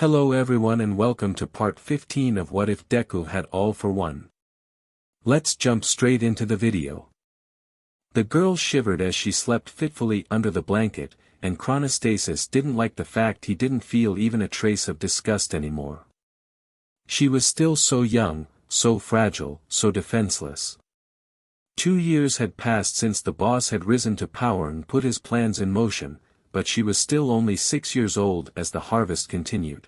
Hello everyone and welcome to part 15 of What If Deku Had All for One. Let's jump straight into the video. The girl shivered as she slept fitfully under the blanket, and Chronostasis didn't like the fact he didn't feel even a trace of disgust anymore. She was still so young, so fragile, so defenseless. 2 years had passed since the boss had risen to power and put his plans in motion, but she was still only 6 years old as the harvest continued.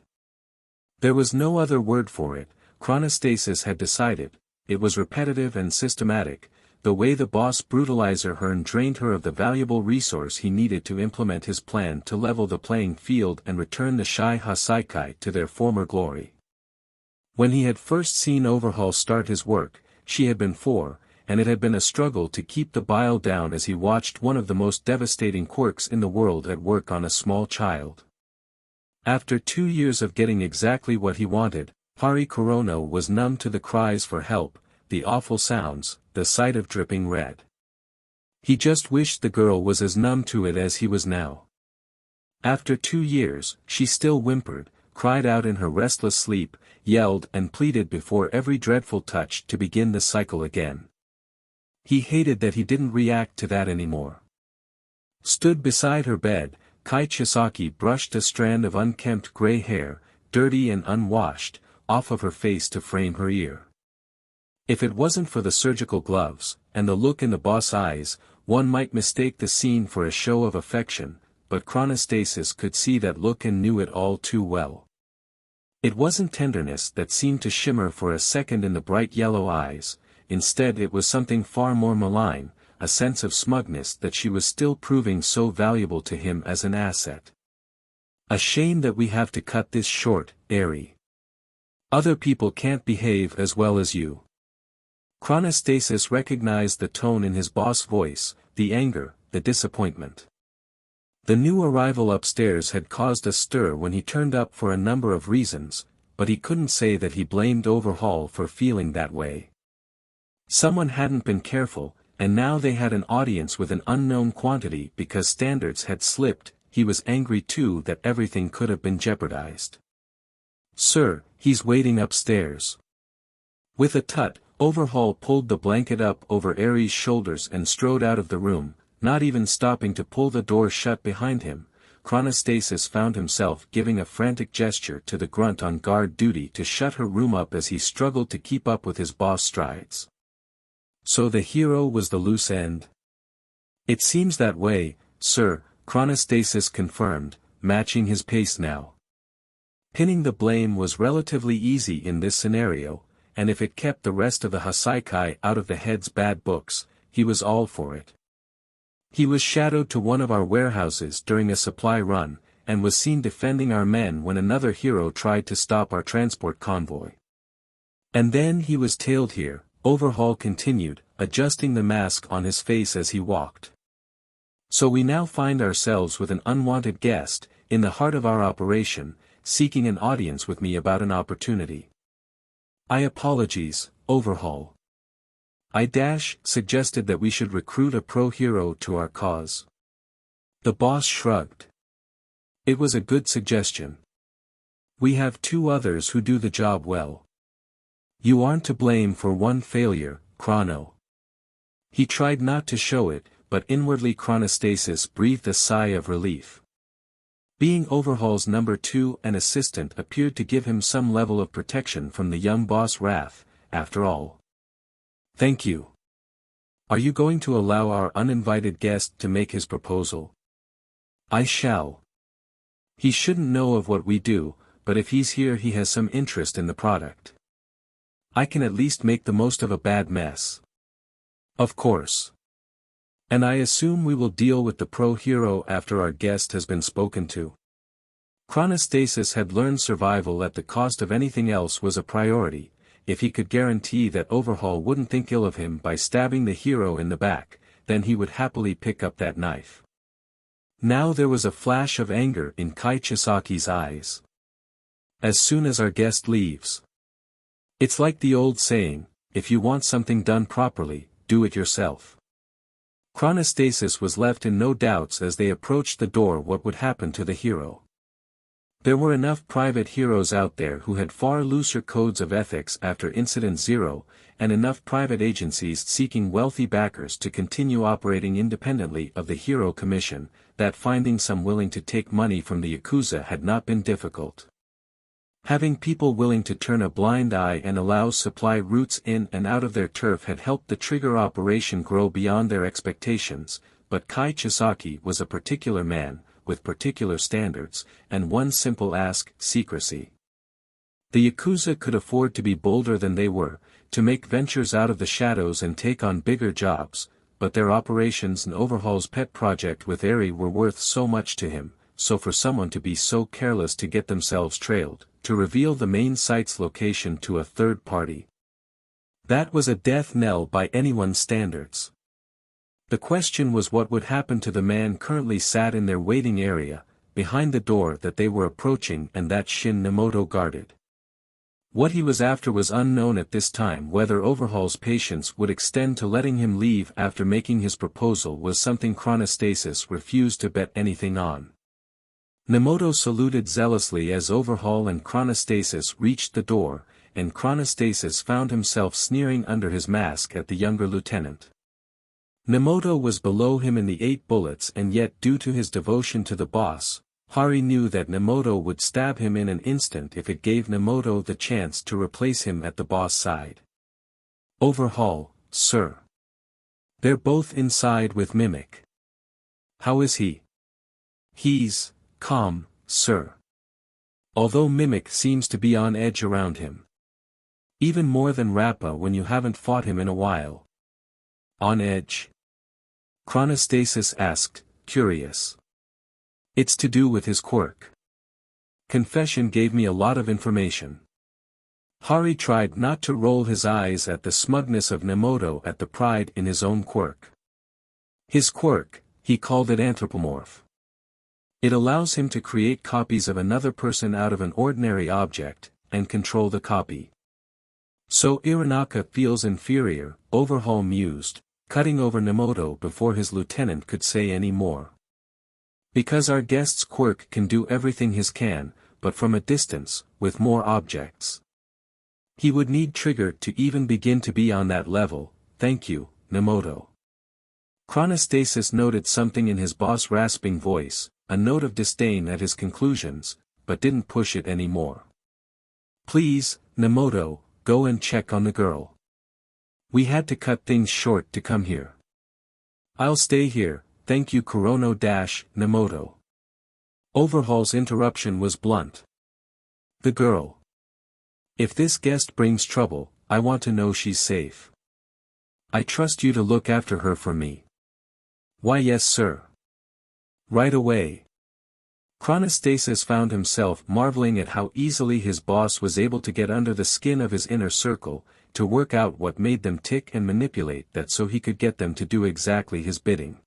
There was no other word for it. Chronostasis had decided. It was repetitive and systematic, the way the boss brutalized her and drained her of the valuable resource he needed to implement his plan to level the playing field and return the Shy Hasaikai to their former glory. When he had first seen Overhaul start his work, she had been 4, and it had been a struggle to keep the bile down as he watched one of the most devastating quirks in the world at work on a small child. After 2 years of getting exactly what he wanted, Hari Korono was numb to the cries for help, the awful sounds, the sight of dripping red. He just wished the girl was as numb to it as he was now. After 2 years, she still whimpered, cried out in her restless sleep, yelled and pleaded before every dreadful touch to begin the cycle again. He hated that he didn't react to that anymore. Stood beside her bed, Kai Chisaki brushed a strand of unkempt gray hair, dirty and unwashed, off of her face to frame her ear. If it wasn't for the surgical gloves, and the look in the boss' eyes, one might mistake the scene for a show of affection, but Chronostasis could see that look and knew it all too well. It wasn't tenderness that seemed to shimmer for a second in the bright yellow eyes, instead it was something far more malign, a sense of smugness that she was still proving so valuable to him as an asset. A shame that we have to cut this short, Eri. Other people can't behave as well as you. Chronostasis recognized the tone in his boss' voice, the anger, the disappointment. The new arrival upstairs had caused a stir when he turned up for a number of reasons, but he couldn't say that he blamed Overhaul for feeling that way. Someone hadn't been careful, and now they had an audience with an unknown quantity because standards had slipped. He was angry too that everything could have been jeopardized. "Sir, he's waiting upstairs." With a tut, Overhaul pulled the blanket up over Eri's shoulders and strode out of the room, not even stopping to pull the door shut behind him. Chronostasis found himself giving a frantic gesture to the grunt on guard duty to shut her room up as he struggled to keep up with his boss' strides. So the hero was the loose end? "It seems that way, sir," Chronostasis confirmed, matching his pace now. Pinning the blame was relatively easy in this scenario, and if it kept the rest of the Hasaikai out of the head's bad books, he was all for it. He was shadowed to one of our warehouses during a supply run, and was seen defending our men when another hero tried to stop our transport convoy. And then he was tailed here, Overhaul continued, adjusting the mask on his face as he walked. So we now find ourselves with an unwanted guest, in the heart of our operation, seeking an audience with me about an opportunity. I apologize, Overhaul. Suggested that we should recruit a pro-hero to our cause. The boss shrugged. It was a good suggestion. We have 2 others who do the job well. You aren't to blame for one failure, Chrono. He tried not to show it, but inwardly Chronostasis breathed a sigh of relief. Being Overhaul's number 2 and assistant appeared to give him some level of protection from the young boss' wrath, after all. Thank you. Are you going to allow our uninvited guest to make his proposal? I shall. He shouldn't know of what we do, but if he's here he has some interest in the product. I can at least make the most of a bad mess. Of course. And I assume we will deal with the pro-hero after our guest has been spoken to. Chronostasis had learned survival at the cost of anything else was a priority. If he could guarantee that Overhaul wouldn't think ill of him by stabbing the hero in the back, then he would happily pick up that knife. Now there was a flash of anger in Kai Chisaki's eyes. As soon as our guest leaves. It's like the old saying, if you want something done properly, do it yourself. Chronostasis was left in no doubts as they approached the door what would happen to the hero. There were enough private heroes out there who had far looser codes of ethics after Incident Zero, and enough private agencies seeking wealthy backers to continue operating independently of the Hero Commission, that finding some willing to take money from the Yakuza had not been difficult. Having people willing to turn a blind eye and allow supply routes in and out of their turf had helped the Trigger operation grow beyond their expectations, but Kai Chisaki was a particular man, with particular standards, and one simple ask: secrecy. The Yakuza could afford to be bolder than they were, to make ventures out of the shadows and take on bigger jobs, but their operations and Overhaul's pet project with Eri were worth so much to him, so for someone to be so careless to get themselves trailed, to reveal the main site's location to a third party. That was a death knell by anyone's standards. The question was what would happen to the man currently sat in their waiting area, behind the door that they were approaching and that Shin Nemoto guarded. What he was after was unknown at this time. Whether Overhaul's patience would extend to letting him leave after making his proposal was something Chronostasis refused to bet anything on. Nemoto saluted zealously as Overhaul and Chronostasis reached the door, and Chronostasis found himself sneering under his mask at the younger lieutenant. Nemoto was below him in the 8 bullets, and yet due to his devotion to the boss, Hari knew that Nemoto would stab him in an instant if it gave Nemoto the chance to replace him at the boss side. Overhaul, sir. They're both inside with Mimic. How is he? He's calm, sir. Although Mimic seems to be on edge around him. Even more than Rappa when you haven't fought him in a while. On edge? Chronostasis asked, curious. It's to do with his quirk. Confession gave me a lot of information. Hari tried not to roll his eyes at the smugness of Nemoto at the pride in his own quirk. His quirk, he called it anthropomorph. It allows him to create copies of another person out of an ordinary object, and control the copy. So Iranaka feels inferior, Overhaul mused, cutting over Nemoto before his lieutenant could say any more. Because our guest's quirk can do everything his can, but from a distance, with more objects. He would need Trigger to even begin to be on that level. Thank you, Nemoto. Chronostasis noted something in his boss' rasping voice, a note of disdain at his conclusions, but didn't push it any more. Please, Nemoto, go and check on the girl. We had to cut things short to come here. I'll stay here. Thank you Nemoto. Overhaul's interruption was blunt. The girl. If this guest brings trouble, I want to know she's safe. I trust you to look after her for me. Why yes sir. Right away. Chronostasis found himself marveling at how easily his boss was able to get under the skin of his inner circle, to work out what made them tick and manipulate that so he could get them to do exactly his bidding.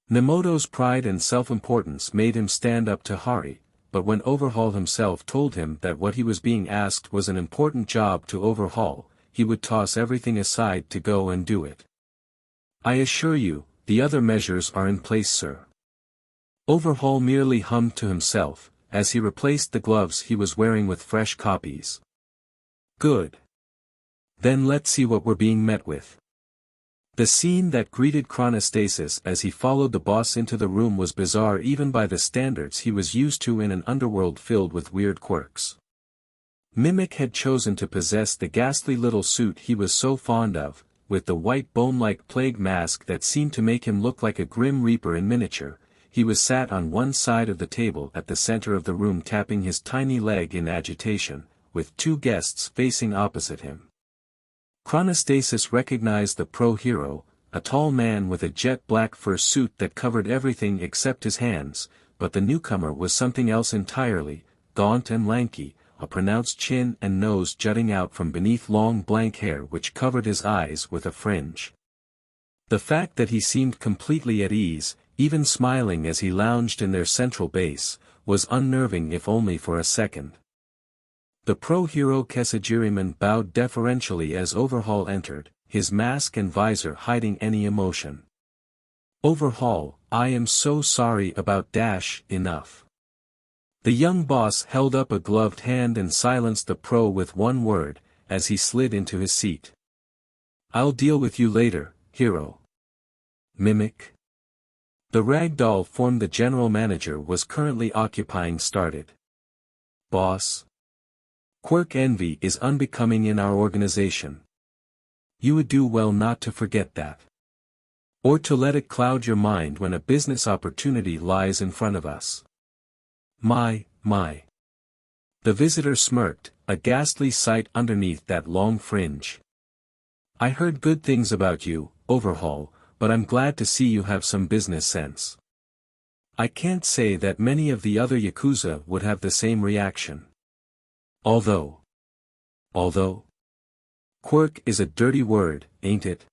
Nemoto's pride and self-importance made him stand up to Hari, but when Overhaul himself told him that what he was being asked was an important job to Overhaul, he would toss everything aside to go and do it. I assure you, the other measures are in place sir. Overhaul merely hummed to himself, as he replaced the gloves he was wearing with fresh copies. Good. Then let's see what we're being met with. The scene that greeted Chronostasis as he followed the boss into the room was bizarre even by the standards he was used to in an underworld filled with weird quirks. Mimic had chosen to possess the ghastly little suit he was so fond of, with the white bone-like plague mask that seemed to make him look like a grim reaper in miniature. He was sat on one side of the table at the center of the room tapping his tiny leg in agitation, with 2 guests facing opposite him. Chronostasis recognized the pro-hero, a tall man with a jet-black fur suit that covered everything except his hands, but the newcomer was something else entirely, gaunt and lanky, a pronounced chin and nose jutting out from beneath long blank hair which covered his eyes with a fringe. The fact that he seemed completely at ease, even smiling as he lounged in their central base, was unnerving if only for a second. The pro-hero Kesajiriman bowed deferentially as Overhaul entered, his mask and visor hiding any emotion. Overhaul, I am so sorry about enough. The young boss held up a gloved hand and silenced the pro with one word, as he slid into his seat. "I'll deal with you later, hero." Mimic. The ragdoll form the general manager was currently occupying started. "Boss. Quirk envy is unbecoming in our organization. You would do well not to forget that. Or to let it cloud your mind when a business opportunity lies in front of us." My. The visitor smirked, a ghastly sight underneath that long fringe. "I heard good things about you, Overhaul, but I'm glad to see you have some business sense. I can't say that many of the other Yakuza would have the same reaction. Although. Quirk is a dirty word, ain't it?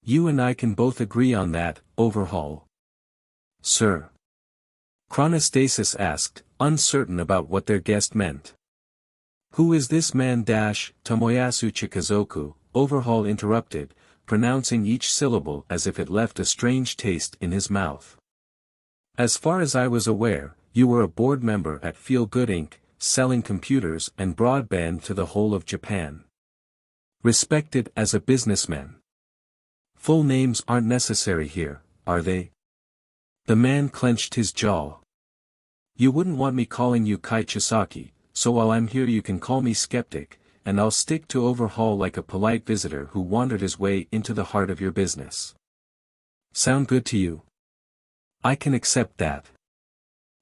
You and I can both agree on that, Overhaul." "Sir?" Chronostasis asked, uncertain about what their guest meant. "Who is this man Tomoyasu Chikazoku?" Overhaul interrupted, pronouncing each syllable as if it left a strange taste in his mouth. "As far as I was aware, you were a board member at Feel Good Inc., selling computers and broadband to the whole of Japan. Respected as a businessman. Full names aren't necessary here, are they?" The man clenched his jaw. "You wouldn't want me calling you Kai Chisaki, so while I'm here you can call me Skeptic, and I'll stick to Overhaul like a polite visitor who wandered his way into the heart of your business. Sound good to you?" "I can accept that."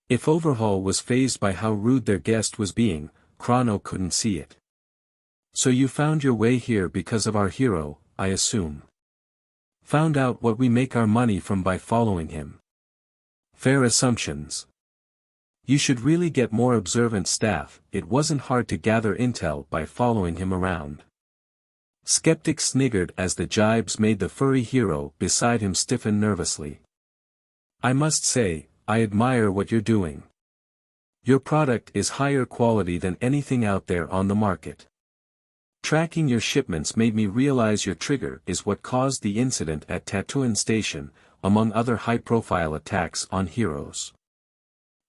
If Overhaul was fazed by how rude their guest was being, Chrono couldn't see it. "So you found your way here because of our hero, I assume. Found out what we make our money from by following him." "Fair assumptions. You should really get more observant staff. It wasn't hard to gather intel by following him around." Skeptic sniggered as the jibes made the furry hero beside him stiffen nervously. "I must say, I admire what you're doing. Your product is higher quality than anything out there on the market. Tracking your shipments made me realize your trigger is what caused the incident at Tatooine Station, among other high-profile attacks on heroes."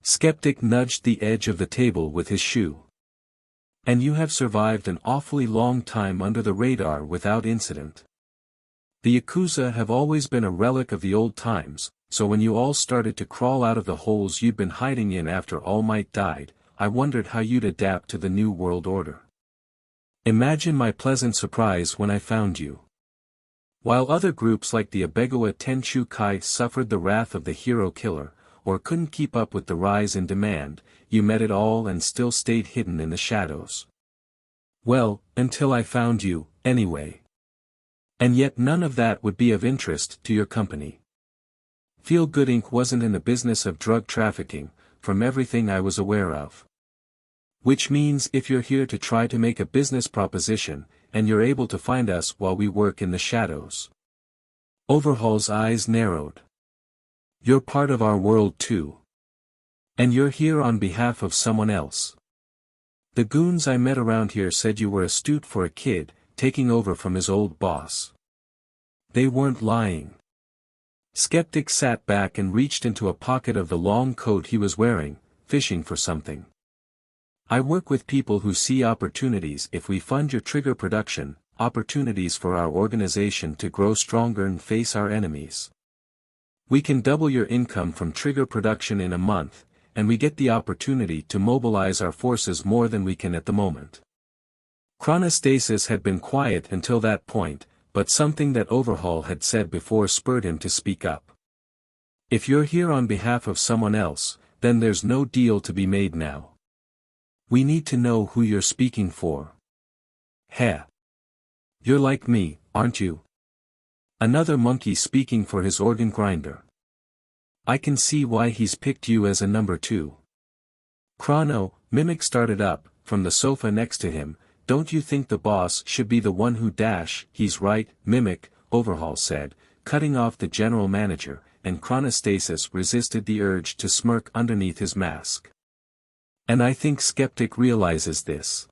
Skeptic nudged the edge of the table with his shoe. "And you have survived an awfully long time under the radar without incident. The Yakuza have always been a relic of the old times, so when you all started to crawl out of the holes you'd been hiding in after All Might died, I wondered how you'd adapt to the new world order. Imagine my pleasant surprise when I found you. While other groups like the Abegawa Tenchu Kai suffered the wrath of the hero killer, or couldn't keep up with the rise in demand, you met it all and still stayed hidden in the shadows. Well, until I found you, anyway. And yet none of that would be of interest to your company. Feel Good Inc. wasn't in the business of drug trafficking, from everything I was aware of. Which means if you're here to try to make a business proposition, and you're able to find us while we work in the shadows." Overhaul's eyes narrowed. "You're part of our world too. And you're here on behalf of someone else. The goons I met around here said you were astute for a kid, taking over from his old boss. They weren't lying." Skeptic sat back and reached into a pocket of the long coat he was wearing, fishing for something. "I work with people who see opportunities if we fund your trigger production, opportunities for our organization to grow stronger and face our enemies. We can double your income from trigger production in a month, and we get the opportunity to mobilize our forces more than we can at the moment." Chronostasis had been quiet until that point, but something that Overhaul had said before spurred him to speak up. "If you're here on behalf of someone else, then there's no deal to be made now. We need to know who you're speaking for." "Heh. You're like me, aren't you? Another monkey speaking for his organ grinder. I can see why he's picked you as a number 2. Chrono," Mimic started up, from the sofa next to him, "don't you think the boss should be the one who He's right, Mimic," Overhaul said, cutting off the general manager, and Chronostasis resisted the urge to smirk underneath his mask. "And I think Skeptic realizes this.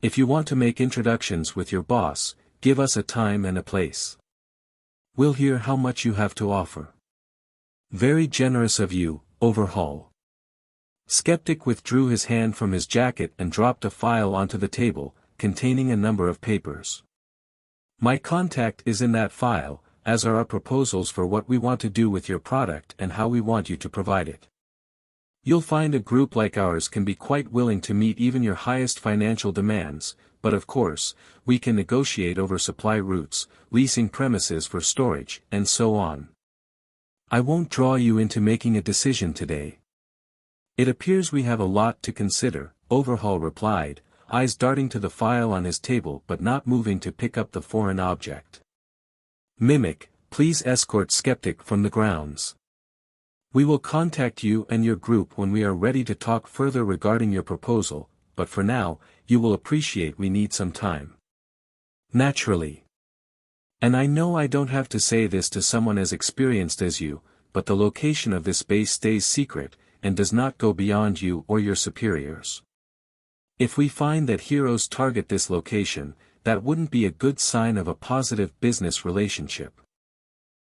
If you want to make introductions with your boss, give us a time and a place. We'll hear how much you have to offer." "Very generous of you, Overhaul." Skeptic withdrew his hand from his jacket and dropped a file onto the table, containing a number of papers. My contact is in that file, as are our proposals for what we want to do with your product and how we want you to provide it. You'll find a group like ours can be quite willing to meet even your highest financial demands, but of course, we can negotiate over supply routes, leasing premises for storage, and so on. I won't draw you into making a decision today. It appears we have a lot to consider, Overhaul replied, eyes darting to the file on his table but not moving to pick up the foreign object. Mimic, please escort Skeptic from the grounds. We will contact you and your group when we are ready to talk further regarding your proposal, but for now, you will appreciate we need some time. Naturally. And I know I don't have to say this to someone as experienced as you, but the location of this base stays secret, and does not go beyond you or your superiors. If we find that heroes target this location, that wouldn't be a good sign of a positive business relationship.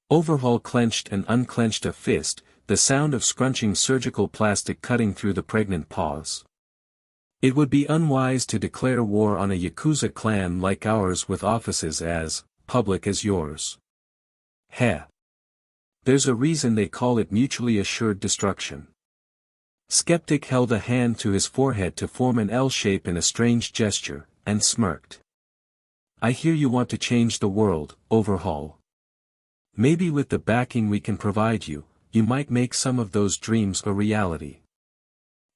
Overhaul clenched and unclenched a fist, the sound of scrunching surgical plastic cutting through the pregnant pause. It would be unwise to declare war on a Yakuza clan like ours with offices as public as yours. Heh. There's a reason they call it mutually assured destruction. Skeptic held a hand to his forehead to form an L shape in a strange gesture, and smirked. I hear you want to change the world, Overhaul. Maybe with the backing we can provide you, you might make some of those dreams a reality.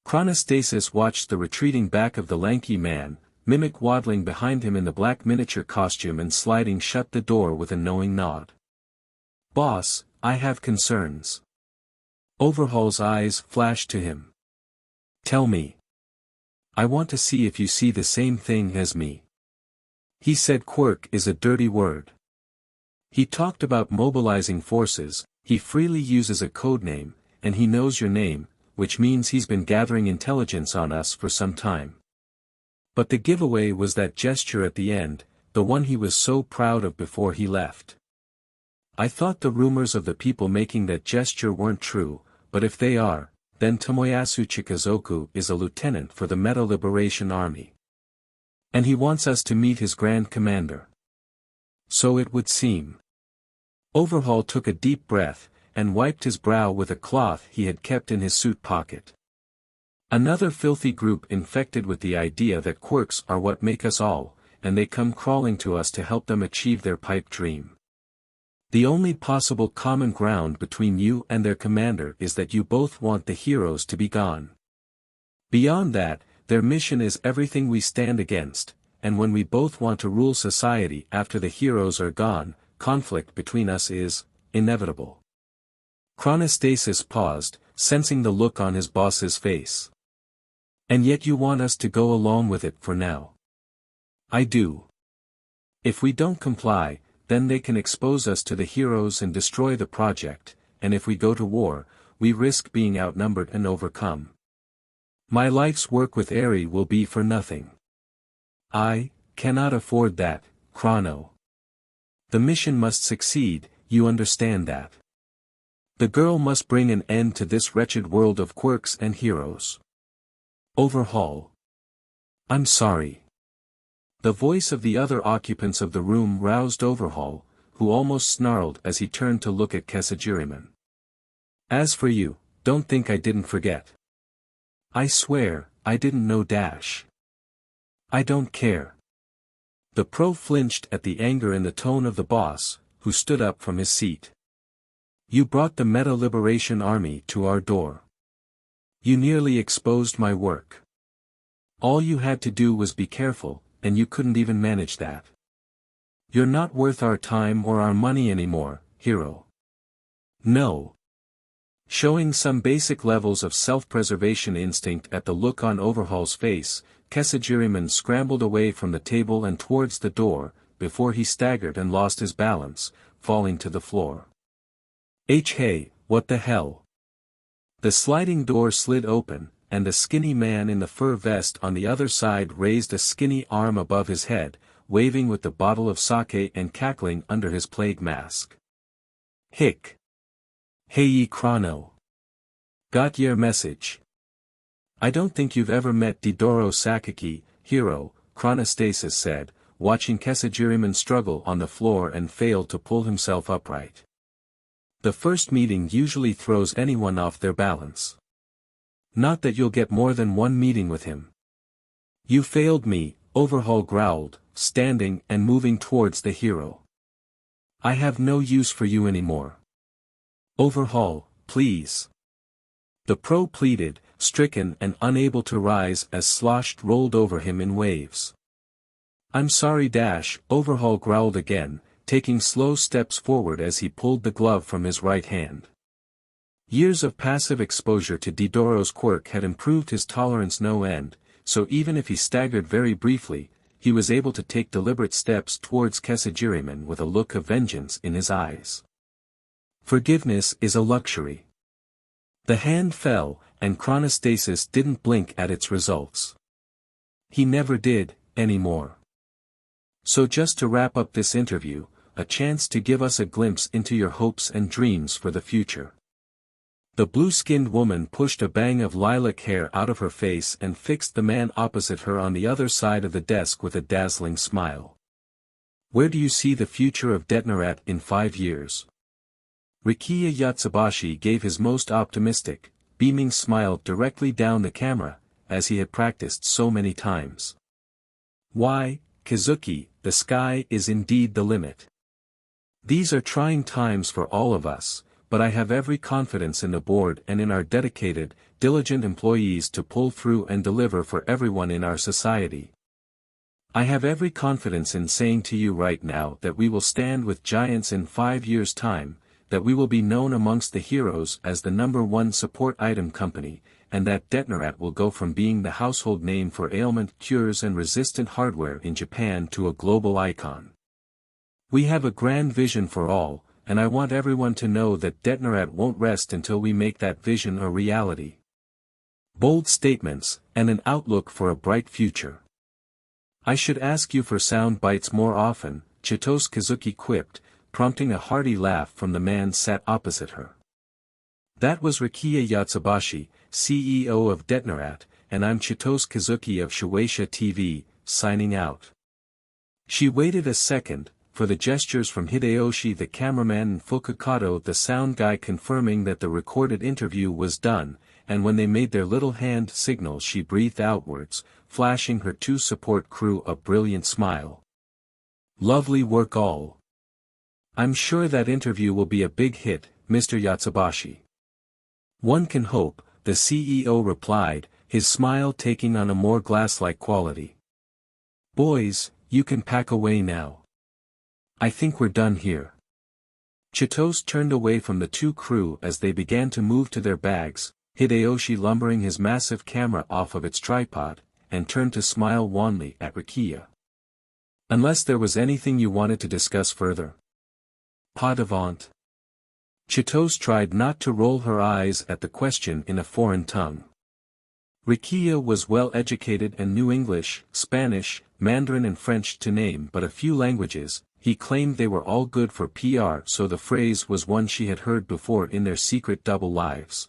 Chronostasis watched the retreating back of the lanky man, Mimic waddling behind him in the black miniature costume and sliding shut the door with a knowing nod. Boss, I have concerns. Overhaul's eyes flashed to him. Tell me. I want to see if you see the same thing as me. He said quirk is a dirty word. He talked about mobilizing forces, he freely uses a code name, and he knows your name, which means he's been gathering intelligence on us for some time. But the giveaway was that gesture at the end, the one he was so proud of before he left. I thought the rumors of the people making that gesture weren't true, but if they are, then Tomoyasu Chikazoku is a lieutenant for the Meta Liberation Army. And he wants us to meet his Grand Commander. So it would seem. Overhaul took a deep breath, and wiped his brow with a cloth he had kept in his suit pocket. Another filthy group infected with the idea that quirks are what make us all, and they come crawling to us to help them achieve their pipe dream. The only possible common ground between you and their commander is that you both want the heroes to be gone. Beyond that, their mission is everything we stand against, and when we both want to rule society after the heroes are gone, conflict between us is inevitable. Chronostasis paused, sensing the look on his boss's face. And yet you want us to go along with it for now. I do. If we don't comply, then they can expose us to the heroes and destroy the project, and if we go to war, we risk being outnumbered and overcome. My life's work with Eri will be for nothing. I cannot afford that, Chrono. The mission must succeed, you understand that. The girl must bring an end to this wretched world of quirks and heroes. Overhaul. I'm sorry. The voice of the other occupants of the room roused Overhaul, who almost snarled as he turned to look at Kesajiriman. As for you, don't think I didn't forget. I swear, I didn't know dash. I don't care. The pro flinched at the anger in the tone of the boss, who stood up from his seat. You brought the Meta Liberation Army to our door. You nearly exposed my work. All you had to do was be careful, and you couldn't even manage that. You're not worth our time or our money anymore, hero. No. Showing some basic levels of self-preservation instinct at the look on Overhaul's face, Kesajiriman scrambled away from the table and towards the door, before he staggered and lost his balance, falling to the floor. Hey, what the hell? The sliding door slid open, and a skinny man in the fur vest on the other side raised a skinny arm above his head, waving with the bottle of sake and cackling under his plague mask. Hick. Hey ye Chrono. Got your message. I don't think you've ever met Didoro Sakaki, hero, Chronostasis said, watching Kesajiriman struggle on the floor and fail to pull himself upright. The first meeting usually throws anyone off their balance. Not that you'll get more than one meeting with him. You failed me, Overhaul growled, standing and moving towards the hero. I have no use for you anymore. Overhaul, please. The pro pleaded, stricken and unable to rise as sloshed rolled over him in waves. I'm sorry. Overhaul growled again, taking slow steps forward as he pulled the glove from his right hand. Years of passive exposure to Didoro's quirk had improved his tolerance no end, so even if he staggered very briefly, he was able to take deliberate steps towards Kesajiriman with a look of vengeance in his eyes. Forgiveness is a luxury. The hand fell, and Chronostasis didn't blink at its results. He never did, anymore. So just to wrap up this interview, a chance to give us a glimpse into your hopes and dreams for the future. The blue-skinned woman pushed a bang of lilac hair out of her face and fixed the man opposite her on the other side of the desk with a dazzling smile. Where do you see the future of Detnerat in 5 years? Rikiya Yatsubashi gave his most optimistic, beaming smile directly down the camera, as he had practiced so many times. Why, Kazuki, the sky is indeed the limit. These are trying times for all of us, but I have every confidence in the board and in our dedicated, diligent employees to pull through and deliver for everyone in our society. I have every confidence in saying to you right now that we will stand with giants in 5 years' time, that we will be known amongst the heroes as the #1 support item company, and that Detnerat will go from being the household name for ailment cures and resistant hardware in Japan to a global icon. We have a grand vision for all, and I want everyone to know that Detnerat won't rest until we make that vision a reality. Bold statements, and an outlook for a bright future. I should ask you for sound bites more often, Chitose Kazuki quipped, prompting a hearty laugh from the man sat opposite her. That was Rikiya Yatsubashi, CEO of Detnerat, and I'm Chitose Kazuki of Shueisha TV, signing out. She waited a second, for the gestures from Hideyoshi the cameraman and Fukukato the sound guy confirming that the recorded interview was done, and when they made their little hand signal she breathed outwards, flashing her 2 support crew a brilliant smile. Lovely work all. I'm sure that interview will be a big hit, Mr. Yatsubashi. One can hope, the CEO replied, his smile taking on a more glass-like quality. Boys, you can pack away now. I think we're done here. Chitose turned away from the 2 crew as they began to move to their bags, Hideyoshi lumbering his massive camera off of its tripod, and turned to smile wanly at Rikiya. Unless there was anything you wanted to discuss further. Pas devant. Chitose tried not to roll her eyes at the question in a foreign tongue. Rikiya was well educated and knew English, Spanish, Mandarin and French to name but a few languages. He claimed they were all good for PR, so the phrase was one she had heard before in their secret double lives.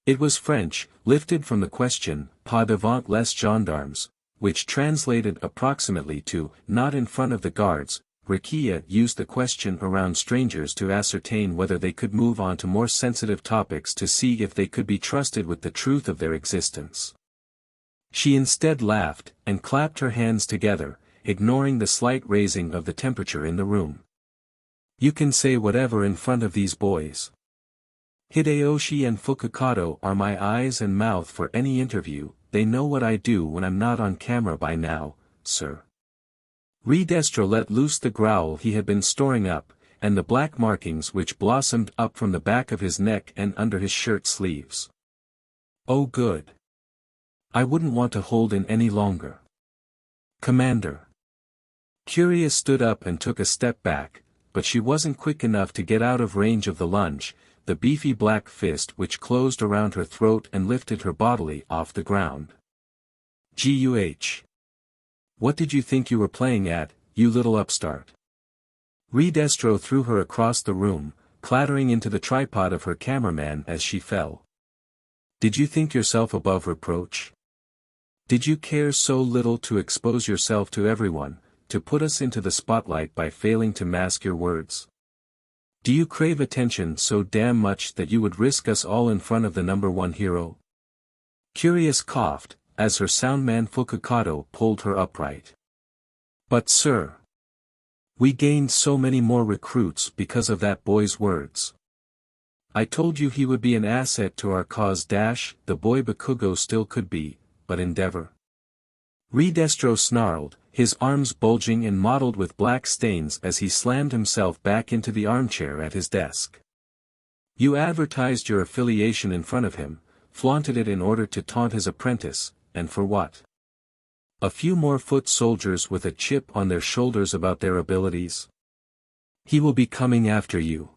It was French, lifted from the question, pas devant les gendarmes, which translated approximately to, not in front of the guards. Rikiya used the question around strangers to ascertain whether they could move on to more sensitive topics to see if they could be trusted with the truth of their existence. She instead laughed, and clapped her hands together, ignoring the slight raising of the temperature in the room. You can say whatever in front of these boys. Hideyoshi and Fukukato are my eyes and mouth for any interview, they know what I do when I'm not on camera by now, sir. Redestro let loose the growl he had been storing up, and the black markings which blossomed up from the back of his neck and under his shirt sleeves. Oh good. I wouldn't want to hold in any longer. Commander. Curia stood up and took a step back, but she wasn't quick enough to get out of range of the lunge, the beefy black fist which closed around her throat and lifted her bodily off the ground. Guh. What did you think you were playing at, you little upstart? Redestro threw her across the room, clattering into the tripod of her cameraman as she fell. Did you think yourself above reproach? Did you care so little to expose yourself to everyone, to put us into the spotlight by failing to mask your words? Do you crave attention so damn much that you would risk us all in front of the number one hero? Curious coughed, as her soundman Fukakato pulled her upright. But sir, we gained so many more recruits because of that boy's words. I told you he would be an asset to our cause. The boy Bakugo still could be, but Endeavor. Redestro snarled, his arms bulging and mottled with black stains as he slammed himself back into the armchair at his desk. You advertised your affiliation in front of him, flaunted it in order to taunt his apprentice, and for what? A few more foot soldiers with a chip on their shoulders about their abilities? He will be coming after you.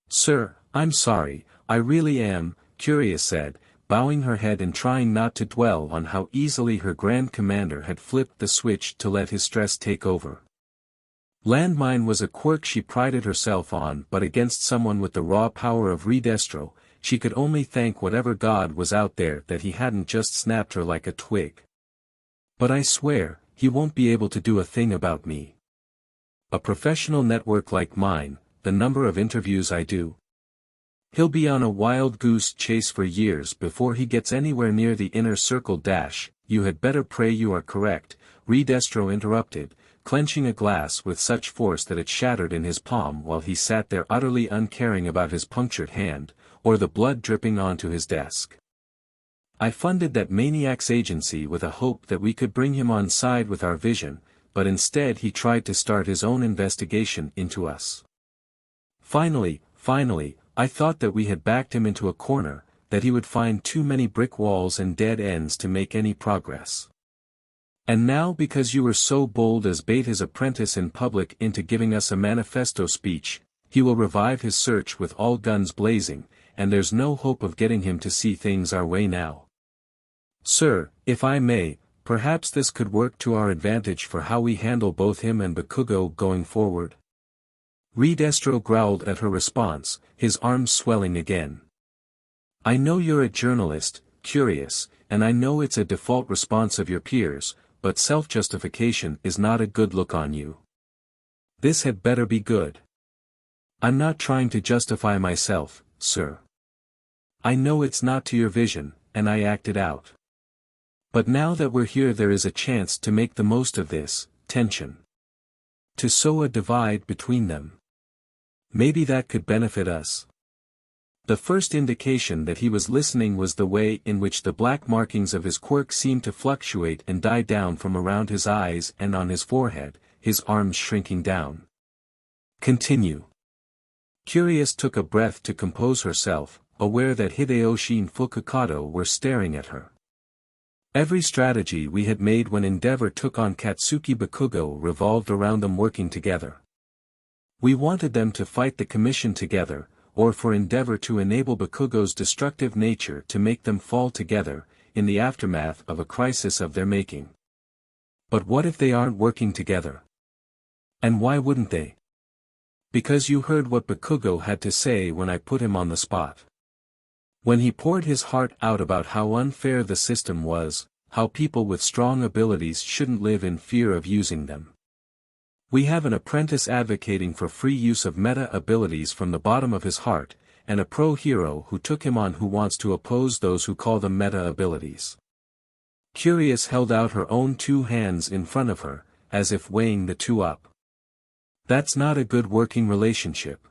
Sir, I'm sorry, I really am, Curious said, bowing her head and trying not to dwell on how easily her Grand Commander had flipped the switch to let his stress take over. Landmine was a quirk she prided herself on, but against someone with the raw power of Redestro, she could only thank whatever god was out there that he hadn't just snapped her like a twig. But I swear, he won't be able to do a thing about me. A professional network like mine, the number of interviews I do. He'll be on a wild goose chase for years before he gets anywhere near the inner circle. You had better pray you are correct, Redestro interrupted, clenching a glass with such force that it shattered in his palm while he sat there utterly uncaring about his punctured hand, or the blood dripping onto his desk. I funded that maniac's agency with a hope that we could bring him on side with our vision, but instead he tried to start his own investigation into us. Finally, I thought that we had backed him into a corner, that he would find too many brick walls and dead ends to make any progress. And now because you were so bold as bait his apprentice in public into giving us a manifesto speech, he will revive his search with all guns blazing, and there's no hope of getting him to see things our way now. Sir, if I may, perhaps this could work to our advantage for how we handle both him and Bakugo going forward. Redestro growled at her response, his arms swelling again. I know you're a journalist, Curious, and I know it's a default response of your peers, but self-justification is not a good look on you. This had better be good. I'm not trying to justify myself, sir. I know it's not to your vision, and I acted out. But now that we're here there is a chance to make the most of this tension. To sow a divide between them. Maybe that could benefit us. The first indication that he was listening was the way in which the black markings of his quirk seemed to fluctuate and die down from around his eyes and on his forehead, his arms shrinking down. Continue. Curious took a breath to compose herself, aware that Hideyoshi and Fukakato were staring at her. Every strategy we had made when Endeavor took on Katsuki Bakugo revolved around them working together. We wanted them to fight the Commission together, or for Endeavor to enable Bakugo's destructive nature to make them fall together, in the aftermath of a crisis of their making. But what if they aren't working together? And why wouldn't they? Because you heard what Bakugo had to say when I put him on the spot. When he poured his heart out about how unfair the system was, how people with strong abilities shouldn't live in fear of using them. We have an apprentice advocating for free use of meta abilities from the bottom of his heart, and a pro-hero who took him on who wants to oppose those who call them meta abilities. Curious held out her own two hands in front of her, as if weighing the two up. That's not a good working relationship.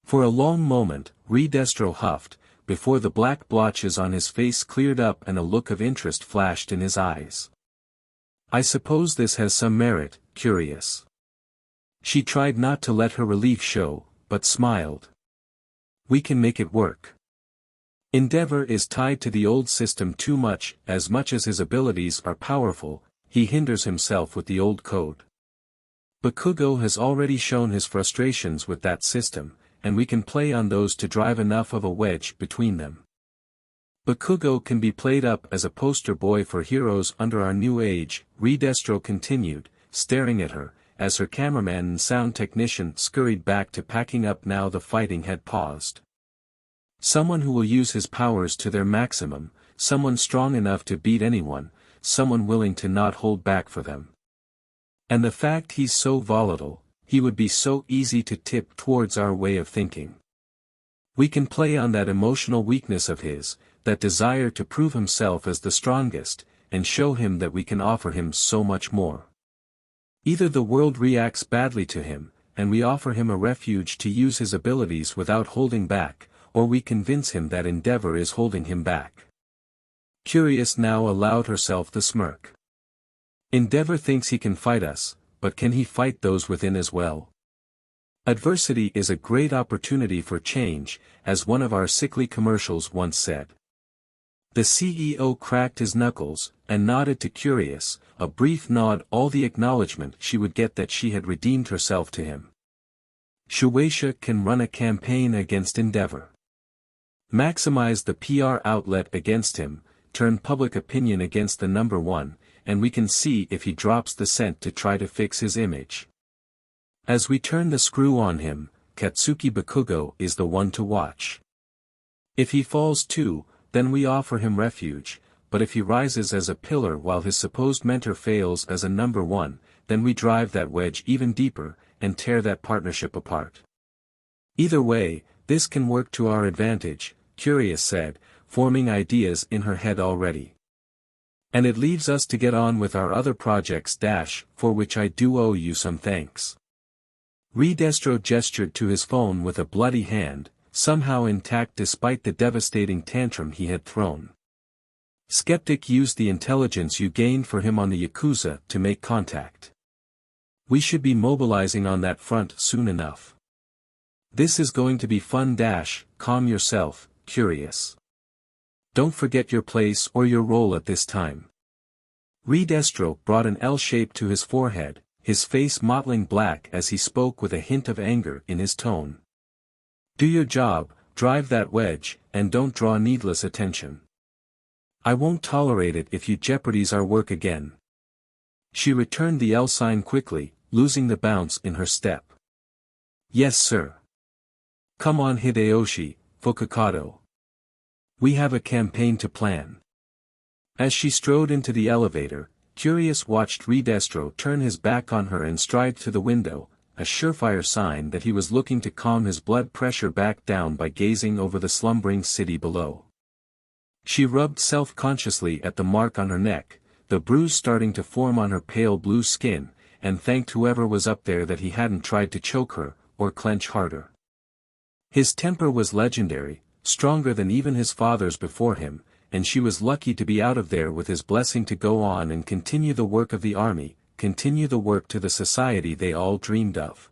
For a long moment, Redestro huffed, before the black blotches on his face cleared up and a look of interest flashed in his eyes. I suppose this has some merit, Curious. She tried not to let her relief show, but smiled. We can make it work. Endeavor is tied to the old system too much as his abilities are powerful, he hinders himself with the old code. Bakugo has already shown his frustrations with that system, and we can play on those to drive enough of a wedge between them. Bakugo can be played up as a poster boy for heroes under our new age, Redestro continued, staring at her, as her cameraman and sound technician scurried back to packing up now the fighting had paused. Someone who will use his powers to their maximum, someone strong enough to beat anyone, someone willing to not hold back for them. And the fact he's so volatile, he would be so easy to tip towards our way of thinking. We can play on that emotional weakness of his, that desire to prove himself as the strongest, and show him that we can offer him so much more. Either the world reacts badly to him, and we offer him a refuge to use his abilities without holding back, or we convince him that endeavor is holding him back. Curious now allowed herself the smirk. Endeavor thinks he can fight us, but can he fight those within as well? Adversity is a great opportunity for change, as one of our sickly commercials once said. The CEO cracked his knuckles, and nodded to Curious, a brief nod, all the acknowledgement she would get that she had redeemed herself to him. Shueisha can run a campaign against Endeavor. Maximize the PR outlet against him, turn public opinion against the number one, and we can see if he drops the scent to try to fix his image. As we turn the screw on him, Katsuki Bakugo is the one to watch. If he falls too, then we offer him refuge, but if he rises as a pillar while his supposed mentor fails as a number one, then we drive that wedge even deeper, and tear that partnership apart. Either way, this can work to our advantage, Curious said, forming ideas in her head already. And it leaves us to get on with our other projects for which I do owe you some thanks. Redestro gestured to his phone with a bloody hand, somehow intact despite the devastating tantrum he had thrown. Skeptic used the intelligence you gained for him on the Yakuza to make contact. We should be mobilizing on that front soon enough. This is going to be fun calm yourself, Curious. Don't forget your place or your role at this time. Redestro brought an L shape to his forehead, his face mottling black as he spoke with a hint of anger in his tone. Do your job, drive that wedge, and don't draw needless attention. I won't tolerate it if you jeopardize our work again. She returned the L sign quickly, losing the bounce in her step. Yes sir. Come on Hideyoshi, Fukukado. We have a campaign to plan. As she strode into the elevator, Curious watched Redestro turn his back on her and stride to the window, a surefire sign that he was looking to calm his blood pressure back down by gazing over the slumbering city below. She rubbed self-consciously at the mark on her neck, the bruise starting to form on her pale blue skin, and thanked whoever was up there that he hadn't tried to choke her, or clench harder. His temper was legendary, stronger than even his father's before him, and she was lucky to be out of there with his blessing to go on and continue the work of the army, continue the work to the society they all dreamed of.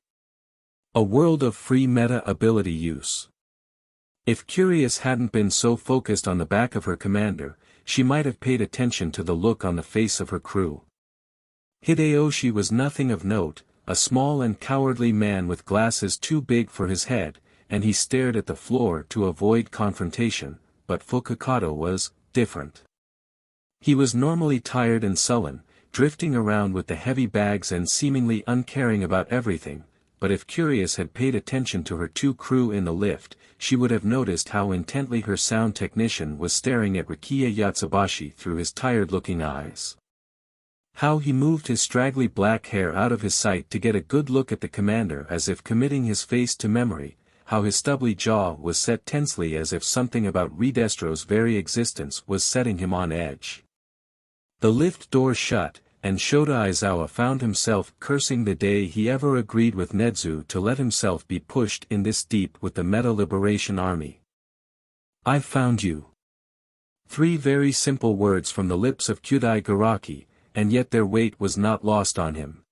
A world of free meta-ability use. If Curious hadn't been so focused on the back of her commander, she might have paid attention to the look on the face of her crew. Hideyoshi was nothing of note, a small and cowardly man with glasses too big for his head, and he stared at the floor to avoid confrontation, but Fukukado was different. He was normally tired and sullen, drifting around with the heavy bags and seemingly uncaring about everything, but if Curious had paid attention to her two crew in the lift, she would have noticed how intently her sound technician was staring at Rikiya Yatsubashi through his tired-looking eyes. How he moved his straggly black hair out of his sight to get a good look at the commander as if committing his face to memory, how his stubbly jaw was set tensely as if something about Redestro's very existence was setting him on edge. The lift door shut, and Shota Aizawa found himself cursing the day he ever agreed with Nedzu to let himself be pushed in this deep with the Meta Liberation Army. "I've found you." 3 very simple words from the lips of Kyudai Garaki, and yet their weight was not lost on him.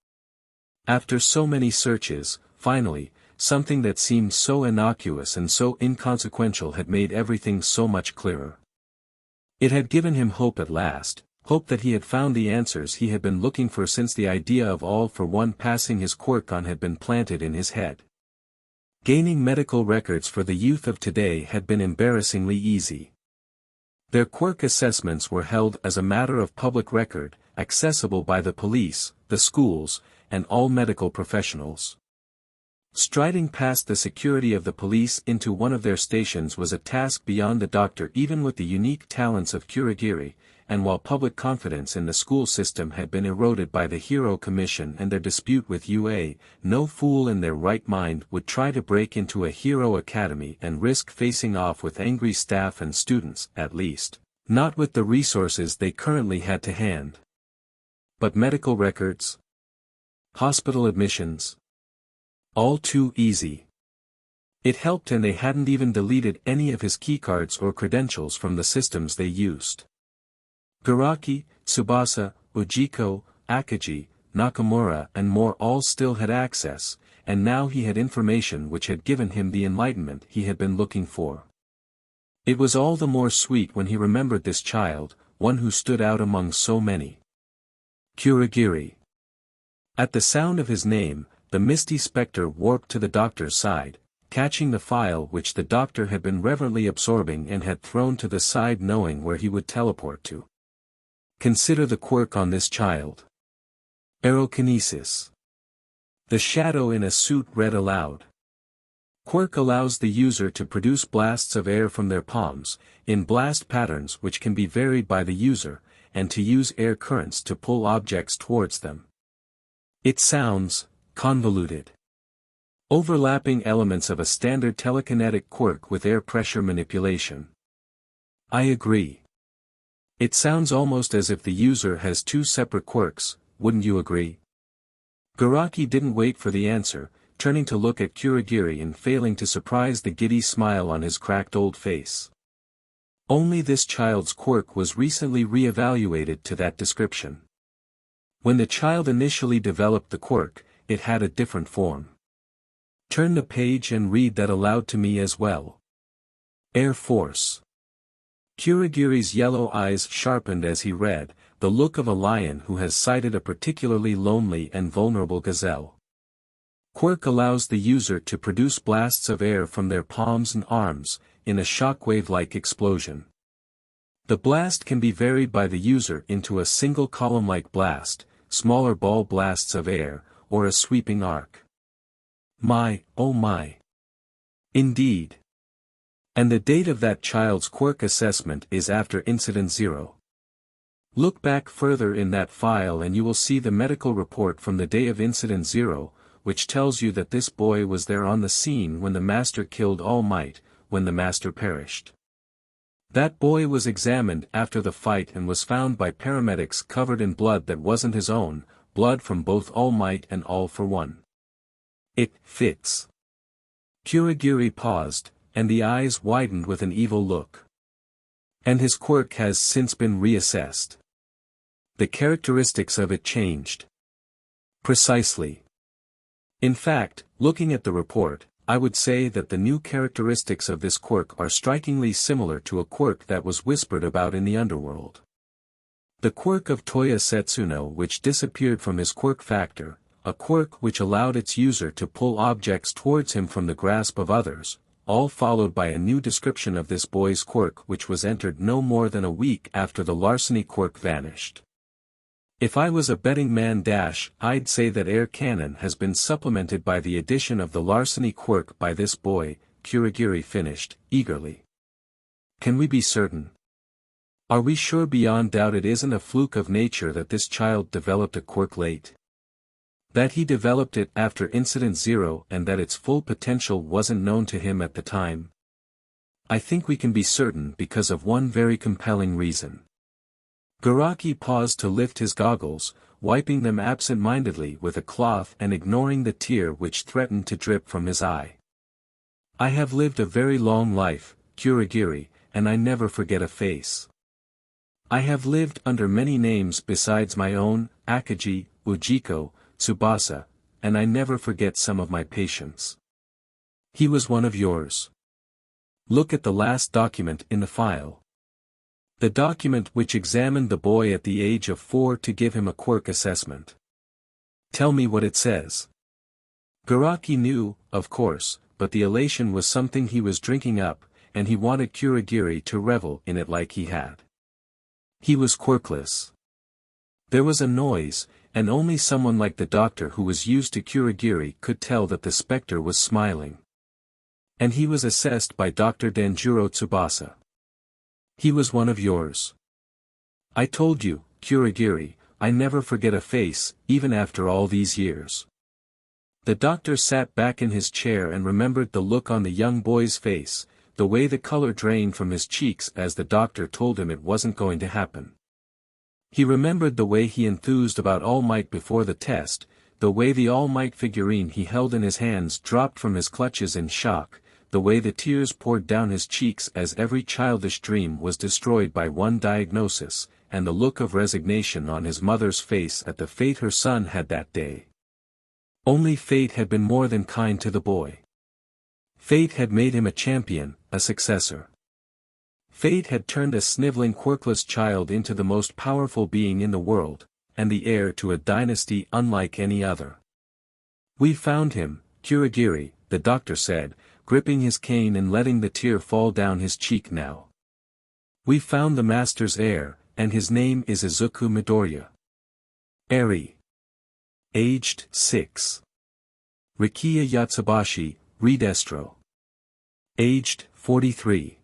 After so many searches, finally, something that seemed so innocuous and so inconsequential had made everything so much clearer. It had given him hope at last, hope that he had found the answers he had been looking for since the idea of all for one passing his quirk on had been planted in his head. Gaining medical records for the youth of today had been embarrassingly easy. Their quirk assessments were held as a matter of public record, accessible by the police, the schools, and all medical professionals. Striding past the security of the police into one of their stations was a task beyond the doctor even with the unique talents of Kurogiri, and while public confidence in the school system had been eroded by the Hero Commission and their dispute with UA, no fool in their right mind would try to break into a hero academy and risk facing off with angry staff and students, at least, not with the resources they currently had to hand. But medical records? Hospital admissions? All too easy. It helped, and they hadn't even deleted any of his keycards or credentials from the systems they used. Garaki, Tsubasa, Ujiko, Akagi, Nakamura and more all still had access, and now he had information which had given him the enlightenment he had been looking for. It was all the more sweet when he remembered this child, one who stood out among so many. Kurogiri. At the sound of his name, the misty spectre warped to the doctor's side, catching the file which the doctor had been reverently absorbing and had thrown to the side, knowing where he would teleport to. Consider the quirk on this child. Aerokinesis. The shadow in a suit read aloud. Quirk allows the user to produce blasts of air from their palms, in blast patterns which can be varied by the user, and to use air currents to pull objects towards them. It sounds convoluted. Overlapping elements of a standard telekinetic quirk with air pressure manipulation. I agree. It sounds almost as if the user has two separate quirks, wouldn't you agree? Garaki didn't wait for the answer, turning to look at Kurogiri and failing to surprise the giddy smile on his cracked old face. Only this child's quirk was recently re-evaluated to that description. When the child initially developed the quirk, it had a different form. Turn the page and read that aloud to me as well. Air Force. Kurogiri's yellow eyes sharpened as he read, the look of a lion who has sighted a particularly lonely and vulnerable gazelle. Quirk allows the user to produce blasts of air from their palms and arms, in a shockwave-like explosion. The blast can be varied by the user into a single column-like blast, smaller ball blasts of air, or a sweeping arc. My, oh my. Indeed. And the date of that child's quirk assessment is after Incident 0. Look back further in that file and you will see the medical report from the day of Incident 0, which tells you that this boy was there on the scene when the Master killed All Might, when the Master perished. That boy was examined after the fight and was found by paramedics covered in blood that wasn't his own, blood from both All Might and All for One. It fits. Kurogiri paused, and the eyes widened with an evil look. And his quirk has since been reassessed. The characteristics of it changed. Precisely. In fact, looking at the report, I would say that the new characteristics of this quirk are strikingly similar to a quirk that was whispered about in the underworld. The quirk of Toya Setsuno, which disappeared from his quirk factor, a quirk which allowed its user to pull objects towards him from the grasp of others, all followed by a new description of this boy's quirk which was entered no more than a week after the larceny quirk vanished. If I was a betting man, I'd say that Air Cannon has been supplemented by the addition of the larceny quirk by this boy, Kurogiri finished, eagerly. Can we be certain? Are we sure beyond doubt it isn't a fluke of nature that this child developed a quirk late? That he developed it after Incident 0 and that its full potential wasn't known to him at the time? I think we can be certain because of one very compelling reason. Garaki paused to lift his goggles, wiping them absent-mindedly with a cloth and ignoring the tear which threatened to drip from his eye. I have lived a very long life, Kurogiri, and I never forget a face. I have lived under many names besides my own, Akagi, Ujiko, Tsubasa, and I never forget some of my patients. He was one of yours. Look at the last document in the file. The document which examined the boy at the age of 4 to give him a quirk assessment. Tell me what it says. Garaki knew, of course, but the elation was something he was drinking up, and he wanted Kurogiri to revel in it like he had. He was quirkless. There was a noise, and only someone like the doctor who was used to Kurogiri could tell that the specter was smiling. And he was assessed by Dr. Danjuro Tsubasa. He was one of yours. I told you, Kurogiri, I never forget a face, even after all these years. The doctor sat back in his chair and remembered the look on the young boy's face, the way the color drained from his cheeks as the doctor told him it wasn't going to happen. He remembered the way he enthused about All Might before the test, the way the All Might figurine he held in his hands dropped from his clutches in shock, the way the tears poured down his cheeks as every childish dream was destroyed by one diagnosis, and the look of resignation on his mother's face at the fate her son had that day. Only fate had been more than kind to the boy. Fate had made him a champion, a successor. Fate had turned a sniveling quirkless child into the most powerful being in the world, and the heir to a dynasty unlike any other. We found him, Kurogiri, the doctor said, gripping his cane and letting the tear fall down his cheek now. We found the master's heir, and his name is Izuku Midoriya. Eri. Aged 6. Rikiya Yatsubashi, Redestro. Aged 43.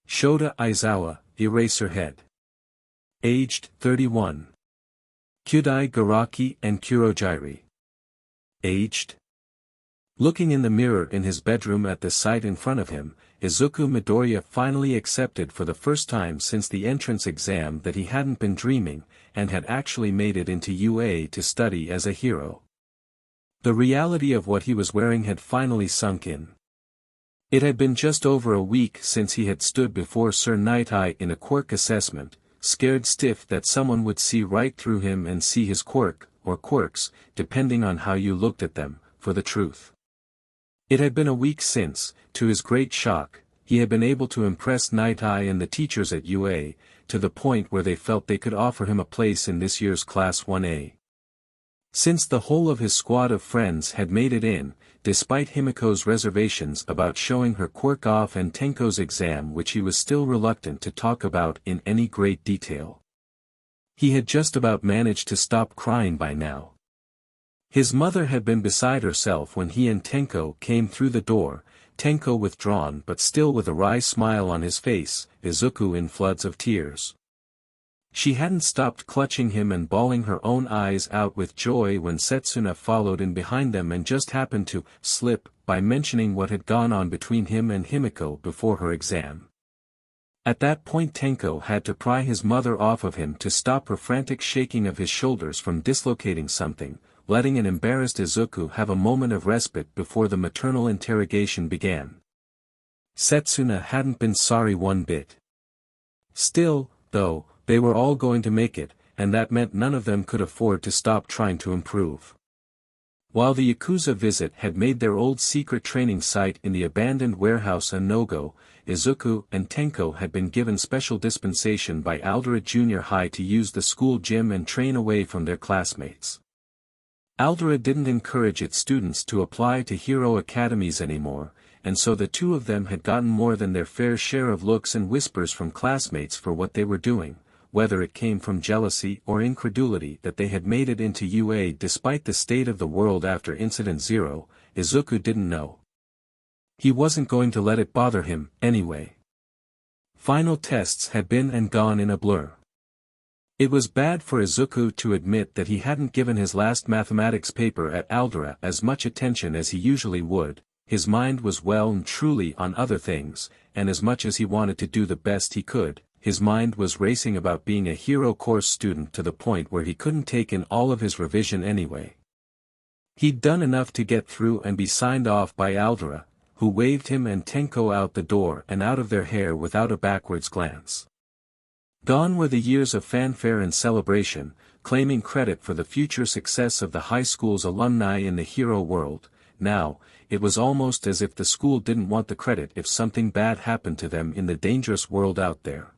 Shota Aizawa, Eraserhead. Aged 31. Kyudai Garaki and Kurogiri. Aged. Looking in the mirror in his bedroom at the sight in front of him, Izuku Midoriya finally accepted for the first time since the entrance exam that he hadn't been dreaming, and had actually made it into UA to study as a hero. The reality of what he was wearing had finally sunk in. It had been just over a week since he had stood before Sir Nighthigh in a quirk assessment, scared stiff that someone would see right through him and see his quirk, or quirks, depending on how you looked at them, for the truth. It had been a week since, to his great shock, he had been able to impress Nighthigh and the teachers at UA, to the point where they felt they could offer him a place in this year's Class 1A. Since the whole of his squad of friends had made it in, despite Himiko's reservations about showing her quirk off and Tenko's exam which he was still reluctant to talk about in any great detail. He had just about managed to stop crying by now. His mother had been beside herself when he and Tenko came through the door, Tenko withdrawn but still with a wry smile on his face, Izuku in floods of tears. She hadn't stopped clutching him and bawling her own eyes out with joy when Setsuna followed in behind them and just happened to slip by mentioning what had gone on between him and Himiko before her exam. At that point Tenko had to pry his mother off of him to stop her frantic shaking of his shoulders from dislocating something, letting an embarrassed Izuku have a moment of respite before the maternal interrogation began. Setsuna hadn't been sorry one bit. Still, though, they were all going to make it, and that meant none of them could afford to stop trying to improve. While the Yakuza visit had made their old secret training site in the abandoned warehouse a no-go, Izuku and Tenko had been given special dispensation by Aldera Junior High to use the school gym and train away from their classmates. Aldera didn't encourage its students to apply to hero academies anymore, and so the two of them had gotten more than their fair share of looks and whispers from classmates for what they were doing, whether it came from jealousy or incredulity that they had made it into UA despite the state of the world after Incident Zero, Izuku didn't know. He wasn't going to let it bother him, anyway. Final tests had been and gone in a blur. It was bad for Izuku to admit that he hadn't given his last mathematics paper at Aldera as much attention as he usually would. His mind was well and truly on other things, and as much as he wanted to do the best he could, his mind was racing about being a hero course student to the point where he couldn't take in all of his revision anyway. He'd done enough to get through and be signed off by Aldera, who waved him and Tenko out the door and out of their hair without a backwards glance. Gone were the years of fanfare and celebration, claiming credit for the future success of the high school's alumni in the hero world. Now, it was almost as if the school didn't want the credit if something bad happened to them in the dangerous world out there.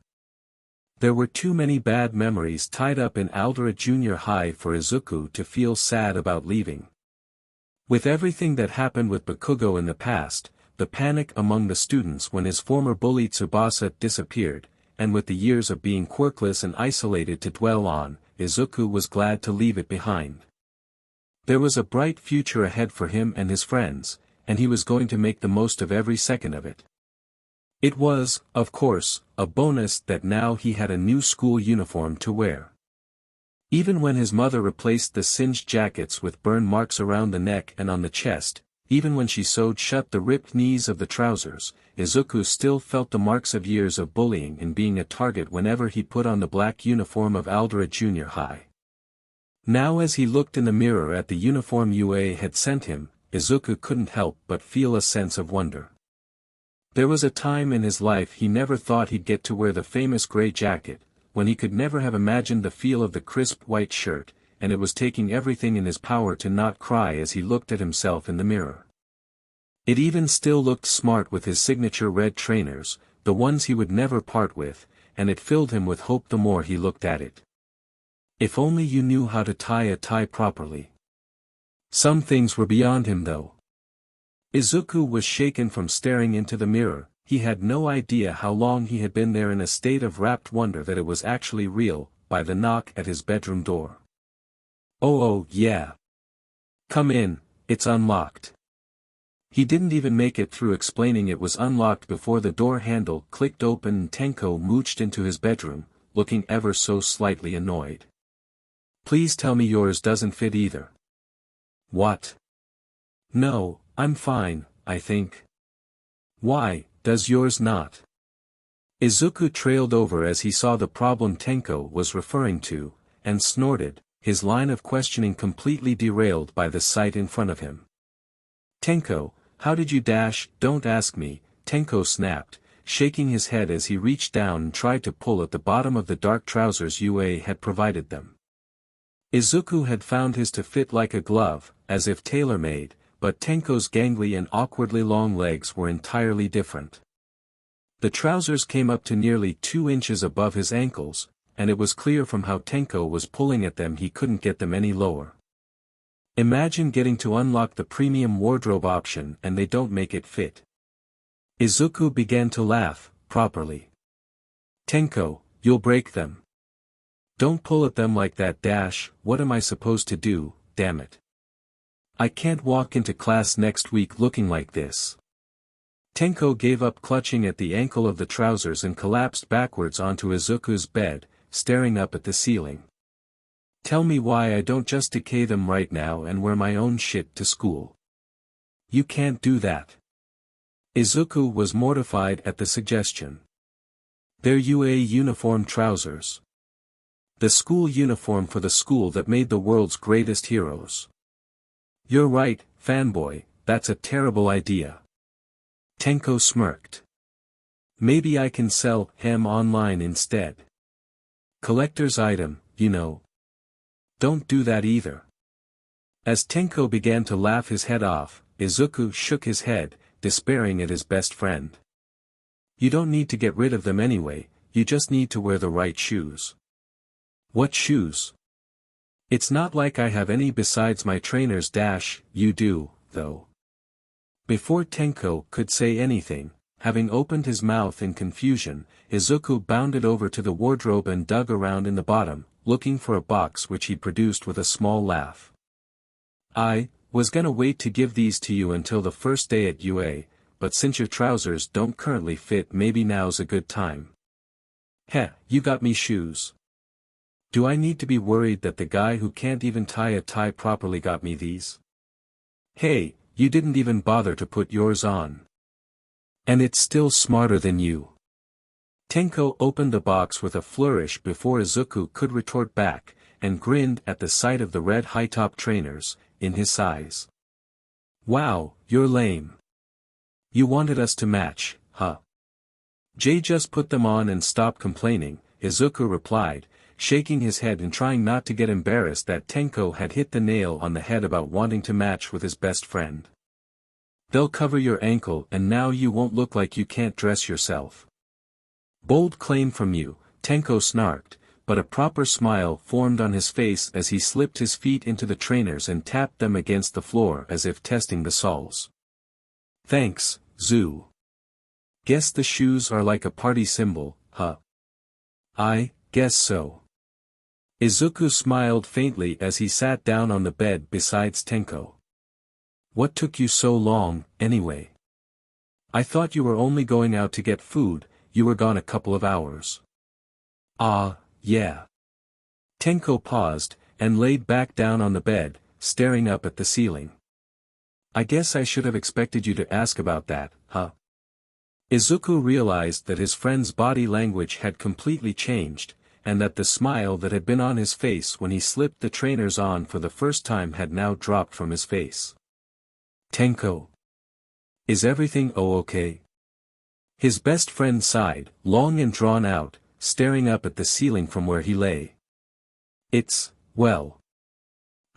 There were too many bad memories tied up in Aldera Junior High for Izuku to feel sad about leaving. With everything that happened with Bakugo in the past, the panic among the students when his former bully Tsubasa disappeared, and with the years of being quirkless and isolated to dwell on, Izuku was glad to leave it behind. There was a bright future ahead for him and his friends, and he was going to make the most of every second of it. It was, of course, a bonus that now he had a new school uniform to wear. Even when his mother replaced the singed jackets with burn marks around the neck and on the chest, even when she sewed shut the ripped knees of the trousers, Izuku still felt the marks of years of bullying and being a target whenever he put on the black uniform of Aldera Junior High. Now as he looked in the mirror at the uniform UA had sent him, Izuku couldn't help but feel a sense of wonder. There was a time in his life he never thought he'd get to wear the famous gray jacket, when he could never have imagined the feel of the crisp white shirt, and it was taking everything in his power to not cry as he looked at himself in the mirror. It even still looked smart with his signature red trainers, the ones he would never part with, and it filled him with hope the more he looked at it. If only you knew how to tie a tie properly. Some things were beyond him though. Izuku was shaken from staring into the mirror. He had no idea how long he had been there in a state of rapt wonder that it was actually real, by the knock at his bedroom door. Oh yeah. Come in, it's unlocked. He didn't even make it through explaining it was unlocked before the door handle clicked open and Tenko mooched into his bedroom, looking ever so slightly annoyed. Please tell me yours doesn't fit either. What? No, I'm fine, I think. Why, does yours not? Izuku trailed over as he saw the problem Tenko was referring to, and snorted, his line of questioning completely derailed by the sight in front of him. Tenko, how did you dash? Don't ask me, Tenko snapped, shaking his head as he reached down and tried to pull at the bottom of the dark trousers UA had provided them. Izuku had found his to fit like a glove, as if tailor-made, but Tenko's gangly and awkwardly long legs were entirely different. The trousers came up to nearly 2 inches above his ankles, and it was clear from how Tenko was pulling at them he couldn't get them any lower. Imagine getting to unlock the premium wardrobe option and they don't make it fit. Izuku began to laugh, properly. Tenko, you'll break them. Don't pull at them like that dash, what am I supposed to do, damn it. I can't walk into class next week looking like this. Tenko gave up clutching at the ankle of the trousers and collapsed backwards onto Izuku's bed, staring up at the ceiling. Tell me why I don't just decay them right now and wear my own shit to school. You can't do that. Izuku was mortified at the suggestion. They're UA uniform trousers. The school uniform for the school that made the world's greatest heroes. You're right, fanboy, that's a terrible idea. Tenko smirked. Maybe I can sell hem online instead. Collector's item, you know. Don't do that either. As Tenko began to laugh his head off, Izuku shook his head, despairing at his best friend. You don't need to get rid of them anyway, you just need to wear the right shoes. What shoes? It's not like I have any besides my trainers dash, you do, though. Before Tenko could say anything, having opened his mouth in confusion, Izuku bounded over to the wardrobe and dug around in the bottom, looking for a box which he produced with a small laugh. I was gonna wait to give these to you until the first day at UA, but since your trousers don't currently fit maybe now's a good time. Heh, you got me shoes. Do I need to be worried that the guy who can't even tie a tie properly got me these? Hey, you didn't even bother to put yours on. And it's still smarter than you. Tenko opened the box with a flourish before Izuku could retort back, and grinned at the sight of the red high-top trainers, in his size. Wow, you're lame. You wanted us to match, huh? Jay just put them on and stopped complaining, Izuku replied, shaking his head and trying not to get embarrassed that Tenko had hit the nail on the head about wanting to match with his best friend. They'll cover your ankle and now you won't look like you can't dress yourself. Bold claim from you, Tenko snarked, but a proper smile formed on his face as he slipped his feet into the trainers and tapped them against the floor as if testing the soles. Thanks, Zoo. Guess the shoes are like a party symbol, huh? I guess so. Izuku smiled faintly as he sat down on the bed beside Tenko. What took you so long, anyway? I thought you were only going out to get food, you were gone a couple of hours. Ah, yeah. Tenko paused, and laid back down on the bed, staring up at the ceiling. I guess I should have expected you to ask about that, huh? Izuku realized that his friend's body language had completely changed, and that the smile that had been on his face when he slipped the trainers on for the first time had now dropped from his face. Tenko. Is everything okay? His best friend sighed, long and drawn out, staring up at the ceiling from where he lay. Well.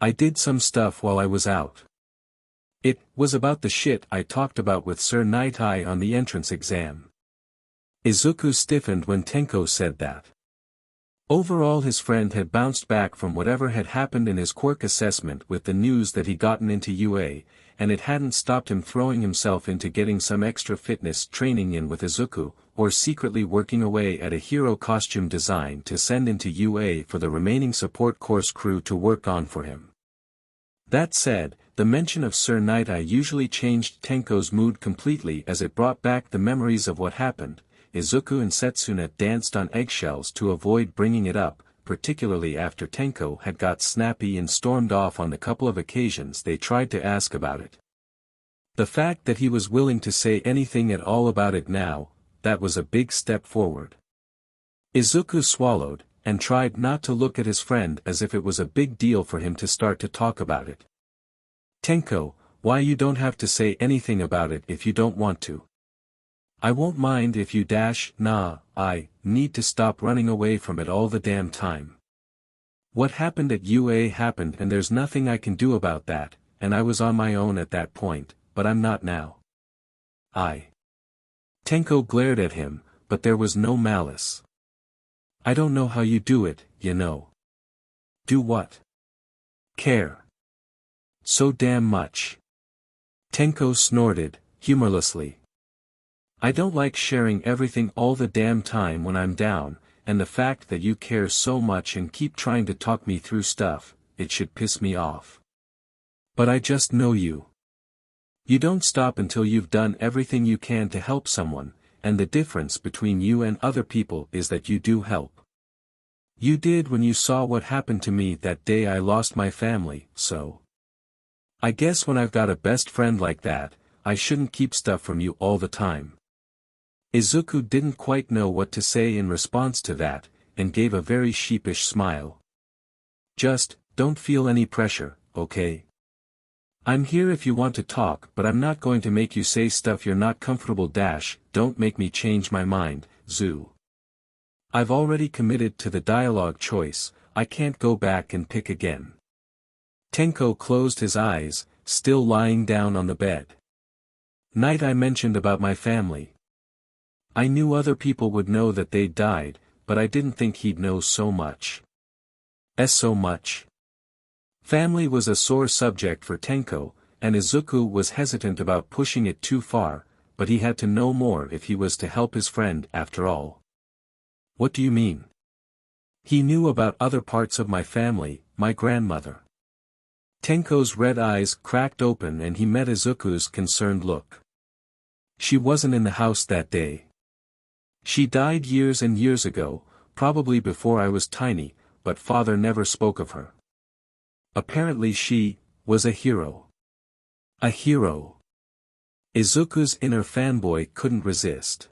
I did some stuff while I was out. It was about the shit I talked about with Sir Night-Eye on the entrance exam. Izuku stiffened when Tenko said that. Overall his friend had bounced back from whatever had happened in his quirk assessment with the news that he'd gotten into UA, and it hadn't stopped him throwing himself into getting some extra fitness training in with Izuku, or secretly working away at a hero costume design to send into UA for the remaining support course crew to work on for him. That said, the mention of Sir Night-Eye usually changed Tenko's mood completely as it brought back the memories of what happened. Izuku and Setsuna danced on eggshells to avoid bringing it up, particularly after Tenko had got snappy and stormed off on the couple of occasions they tried to ask about it. The fact that he was willing to say anything at all about it now, that was a big step forward. Izuku swallowed, and tried not to look at his friend as if it was a big deal for him to start to talk about it. Tenko, why you don't have to say anything about it if you don't want to. I won't mind if you nah, I need to stop running away from it all the damn time. What happened at UA happened and there's nothing I can do about that, and I was on my own at that point, but I'm not now. Tenko glared at him, but there was no malice. I don't know how you do it, you know. Do what? Care. So damn much. Tenko snorted, humorlessly. I don't like sharing everything all the damn time when I'm down, and the fact that you care so much and keep trying to talk me through stuff, it should piss me off. But I just know you. You don't stop until you've done everything you can to help someone, and the difference between you and other people is that you do help. You did when you saw what happened to me that day I lost my family, so. I guess when I've got a best friend like that, I shouldn't keep stuff from you all the time. Izuku didn't quite know what to say in response to that, and gave a very sheepish smile. Just, don't feel any pressure, okay? I'm here if you want to talk but I'm not going to make you say stuff you're not comfortable. Don't make me change my mind, Zoo. I've already committed to the dialogue choice, I can't go back and pick again. Tenko closed his eyes, still lying down on the bed. Night I mentioned about my family. I knew other people would know that they'd died, but I didn't think he'd know so much. So much. Family was a sore subject for Tenko, and Izuku was hesitant about pushing it too far, but he had to know more if he was to help his friend after all. What do you mean? He knew about other parts of my family, my grandmother. Tenko's red eyes cracked open and he met Izuku's concerned look. She wasn't in the house that day. She died years and years ago, probably before I was tiny, but father never spoke of her. Apparently she was a hero. A hero. Izuku's inner fanboy couldn't resist.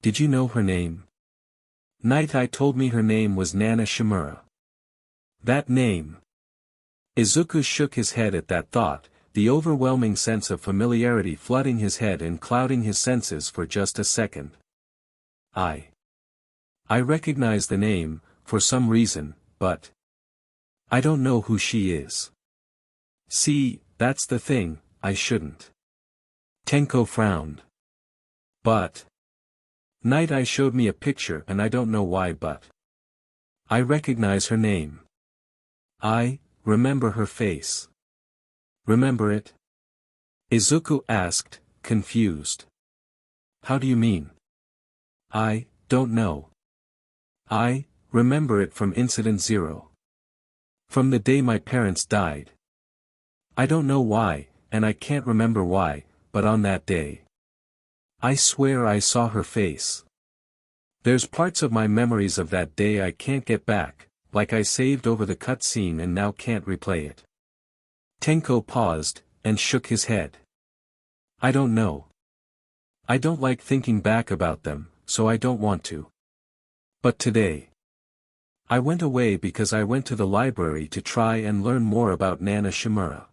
Did you know her name? Night-Eye told me her name was Nana Shimura. That name. Izuku shook his head at that thought, the overwhelming sense of familiarity flooding his head and clouding his senses for just a second. I recognize the name, for some reason, but I don't know who she is. See, that's the thing, I shouldn't. Tenko frowned. But Night-Eye showed me a picture and I don't know why but I recognize her name. I remember her face. Remember it? Izuku asked, confused. How do you mean? I don't know. I Remember it from Incident Zero. From the day my parents died. I don't know why, and I can't remember why, but on that day. I swear I saw her face. There's parts of my memories of that day I can't get back, like I saved over the cutscene and now can't replay it. Tenko paused, and shook his head. I don't know. I don't like thinking back about them, so I don't want to. But today. I went away because I went to the library to try and learn more about Nana Shimura.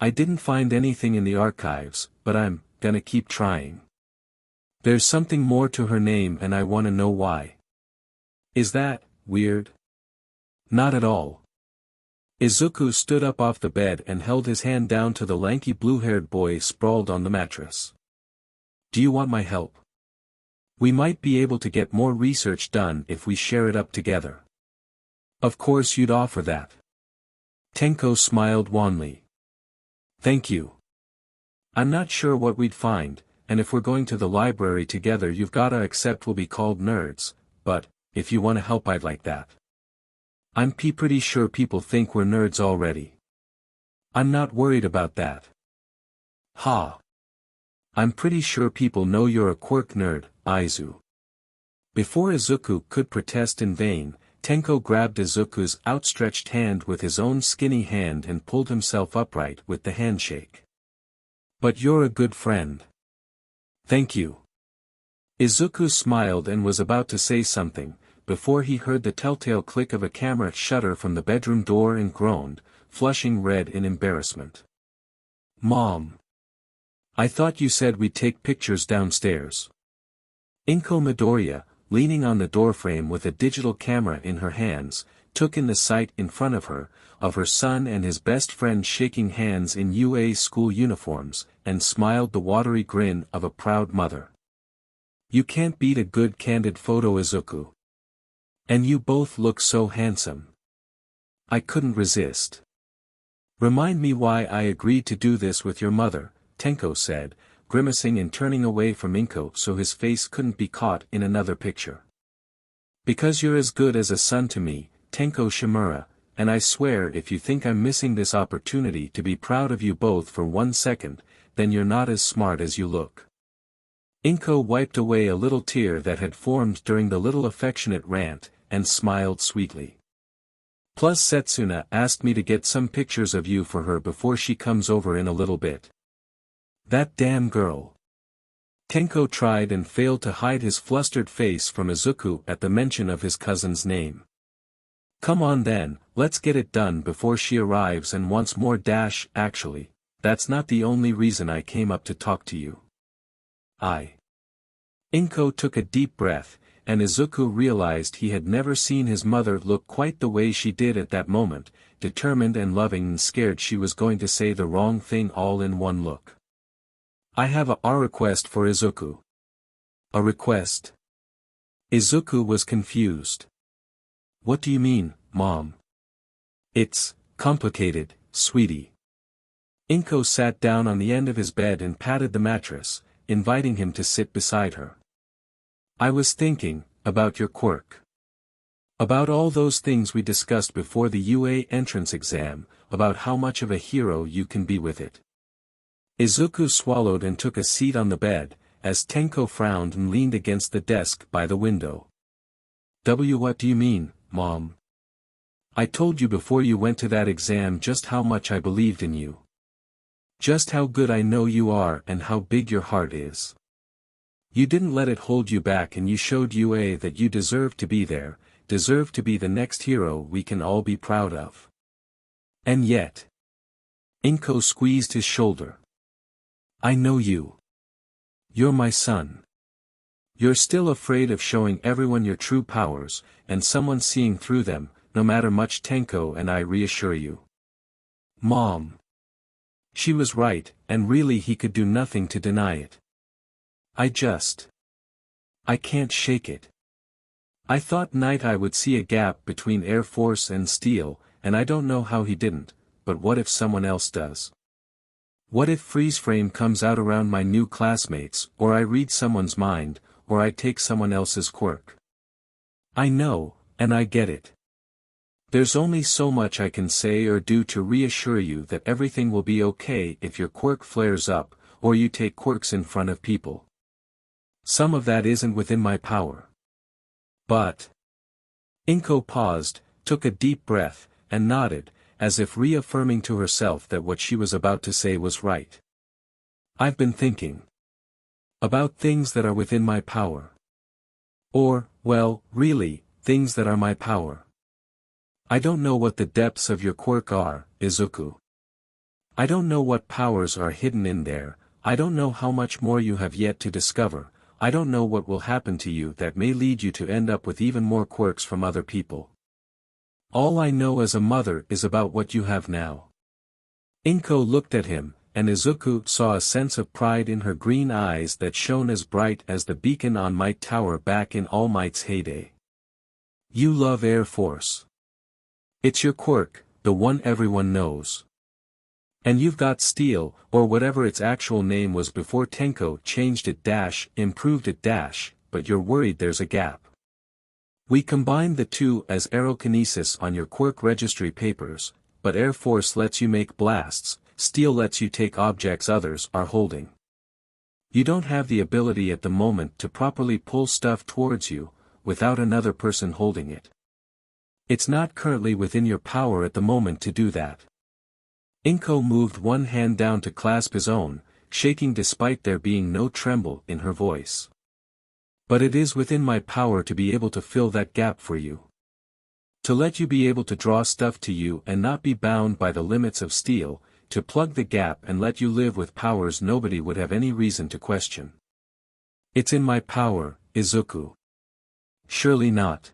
I didn't find anything in the archives, but I'm gonna keep trying. There's something more to her name and I wanna know why. Is that weird? Not at all. Izuku stood up off the bed and held his hand down to the lanky blue-haired boy sprawled on the mattress. Do you want my help? We might be able to get more research done if we share it up together. Of course you'd offer that. Tenko smiled wanly. Thank you. I'm not sure what we'd find, and if we're going to the library together you've gotta accept we'll be called nerds, but, if you wanna help I'd like that. I'm pretty sure people think we're nerds already. I'm not worried about that. Ha. I'm pretty sure people know you're a quirk nerd, Aizu. Before Izuku could protest in vain, Tenko grabbed Izuku's outstretched hand with his own skinny hand and pulled himself upright with the handshake. But you're a good friend. Thank you. Izuku smiled and was about to say something, before he heard the telltale click of a camera shutter from the bedroom door and groaned, flushing red in embarrassment. Mom. I thought you said we'd take pictures downstairs. Inko Midoriya, leaning on the doorframe with a digital camera in her hands, took in the sight in front of her son and his best friend shaking hands in UA school uniforms, and smiled the watery grin of a proud mother. You can't beat a good candid photo, Izuku. And you both look so handsome. I couldn't resist. Remind me why I agreed to do this with your mother, Tenko said, grimacing and turning away from Inko so his face couldn't be caught in another picture. Because you're as good as a son to me, Tenko Shimura, and I swear if you think I'm missing this opportunity to be proud of you both for 1 second, then you're not as smart as you look. Inko wiped away a little tear that had formed during the little affectionate rant, and smiled sweetly. Plus Setsuna asked me to get some pictures of you for her before she comes over in a little bit. That damn girl. Tenko tried and failed to hide his flustered face from Izuku at the mention of his cousin's name. Come on then, let's get it done before she arrives and wants more. Actually, that's not the only reason I came up to talk to you. Inko took a deep breath, and Izuku realized he had never seen his mother look quite the way she did at that moment, determined and loving and scared she was going to say the wrong thing all in one look. I have a request for Izuku. A request? Izuku was confused. What do you mean, Mom? It's complicated, sweetie. Inko sat down on the end of his bed and patted the mattress, inviting him to sit beside her. I was thinking, about your quirk. About all those things we discussed before the UA entrance exam, about how much of a hero you can be with it. Izuku swallowed and took a seat on the bed, as Tenko frowned and leaned against the desk by the window. What do you mean, Mom? I told you before you went to that exam just how much I believed in you. Just how good I know you are and how big your heart is. You didn't let it hold you back and you showed UA that you deserve to be there, deserve to be the next hero we can all be proud of. And yet. Inko squeezed his shoulder. I know you. You're my son. You're still afraid of showing everyone your true powers, and someone seeing through them, no matter much Tenko and I reassure you. Mom. She was right, and really he could do nothing to deny it. I can't shake it. I thought Night Eye would see a gap between Air Force and Steel, and I don't know how he didn't, but what if someone else does? What if Freeze Frame comes out around my new classmates, or I read someone's mind, or I take someone else's quirk? I know, And I get it. There's only so much I can say or do to reassure you that everything will be okay if your quirk flares up, or you take quirks in front of people. Some of that isn't within my power. But... Inko paused, took a deep breath, and nodded, as if reaffirming to herself that what she was about to say was right. I've been thinking about things that are within my power. Or, well, really, things that are my power. I don't know what the depths of your quirk are, Izuku. I don't know what powers are hidden in there, I don't know how much more you have yet to discover, I don't know what will happen to you that may lead you to end up with even more quirks from other people. All I know as a mother is about what you have now. Inko looked at him, and Izuku saw a sense of pride in her green eyes that shone as bright as the beacon on Might Tower back in All Might's heyday. You love Air Force. It's your quirk, the one everyone knows. And you've got Steel, or whatever its actual name was before Tenko changed it improved it but you're worried there's a gap. We combined the two as aerokinesis on your quirk registry papers, but Air Force lets you make blasts, Steel lets you take objects others are holding. You don't have the ability at the moment to properly pull stuff towards you, without another person holding it. It's not currently within your power at the moment to do that. Inko moved one hand down to clasp his own, shaking despite there being no tremble in her voice. But it is within my power to be able to fill that gap for you. To let you be able to draw stuff to you and not be bound by the limits of Steel, to plug the gap and let you live with powers nobody would have any reason to question. It's in my power, Izuku. Surely not.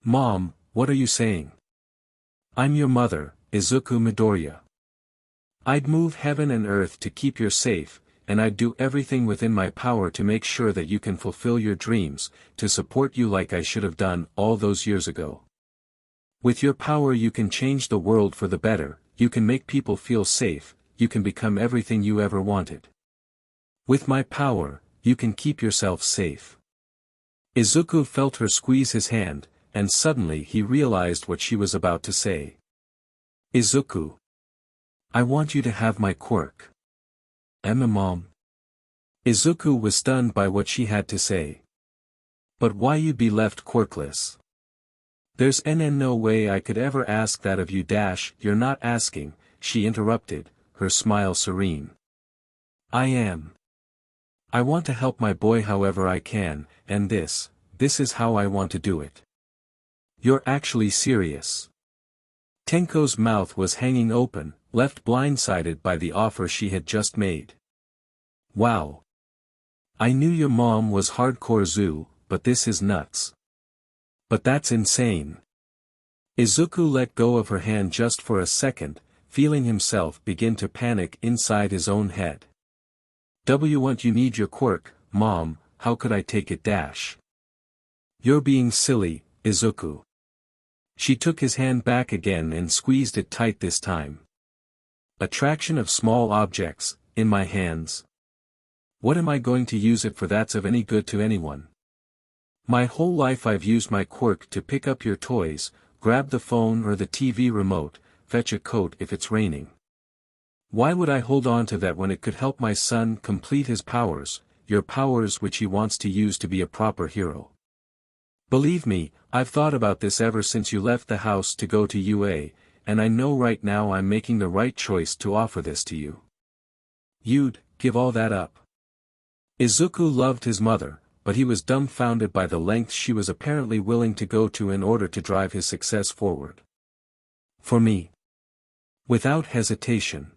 Mom, what are you saying? I'm your mother, Izuku Midoriya. I'd move heaven and earth to keep you safe, and I'd do everything within my power to make sure that you can fulfill your dreams, to support you like I should have done all those years ago. With your power you can change the world for the better, you can make people feel safe, you can become everything you ever wanted. With my power, you can keep yourself safe. Izuku felt her squeeze his hand, and suddenly he realized what she was about to say. Izuku. I want you to have my quirk. Mom. Izuku was stunned by what she had to say. But why you'd be left quirkless? There's no way I could ever ask that of you. You're not asking, she interrupted, her smile serene. I am. I want to help my boy however I can, and this is how I want to do it. You're actually serious. Tenko's mouth was hanging open, left blindsided by the offer she had just made. Wow. I knew your mom was hardcore zoo, but this is nuts. But that's insane. Izuku let go of her hand just for a second, feeling himself begin to panic inside his own head. You need your quirk, Mom, how could I take it? You're being silly, Izuku. She took his hand back again and squeezed it tight this time. Attraction of small objects, in my hands. What am I going to use it for that's of any good to anyone? My whole life I've used my quirk to pick up your toys, grab the phone or the TV remote, fetch a coat if it's raining. Why would I hold on to that when it could help my son complete his powers, your powers which he wants to use to be a proper hero? Believe me, I've thought about this ever since you left the house to go to UA, and I know right now I'm making the right choice to offer this to you. You'd give all that up. Izuku loved his mother, but he was dumbfounded by the lengths she was apparently willing to go to in order to drive his success forward. For me. Without hesitation.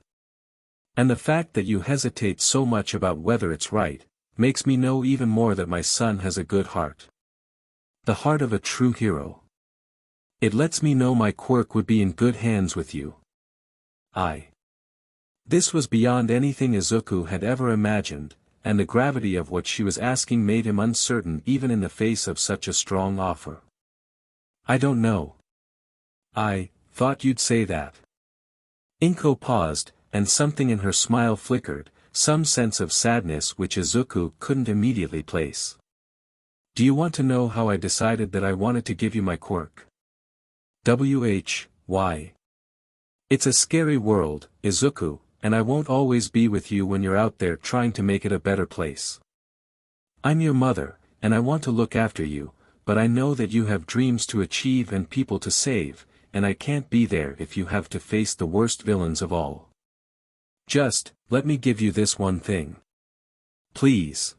And the fact that you hesitate so much about whether it's right, makes me know even more that my son has a good heart. The heart of a true hero. It lets me know my quirk would be in good hands with you. This was beyond anything Izuku had ever imagined, and the gravity of what she was asking made him uncertain even in the face of such a strong offer. I don't know. I thought you'd say that. Inko paused, and something in her smile flickered, some sense of sadness which Izuku couldn't immediately place. Do you want to know how I decided that I wanted to give you my quirk? Why? It's a scary world, Izuku, and I won't always be with you when you're out there trying to make it a better place. I'm your mother, and I want to look after you, but I know that you have dreams to achieve and people to save, and I can't be there if you have to face the worst villains of all. Just, let me give you this one thing. Please.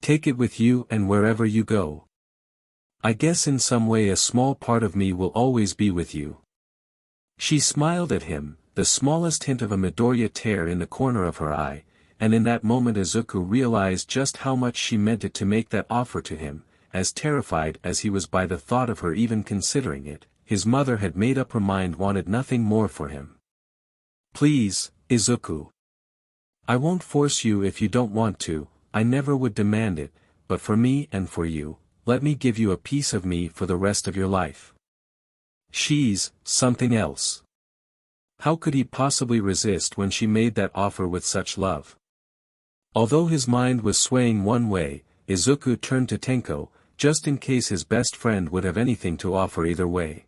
Take it with you and wherever you go. I guess in some way a small part of me will always be with you. She smiled at him, the smallest hint of a Midoriya tear in the corner of her eye, and in that moment Izuku realized just how much she meant it to make that offer to him. As terrified as he was by the thought of her even considering it, his mother had made up her mind, wanted nothing more for him. Please, Izuku. I won't force you if you don't want to, I never would demand it, but for me and for you, let me give you a piece of me for the rest of your life. She's something else. How could he possibly resist when she made that offer with such love? Although his mind was swaying one way, Izuku turned to Tenko, just in case his best friend would have anything to offer either way.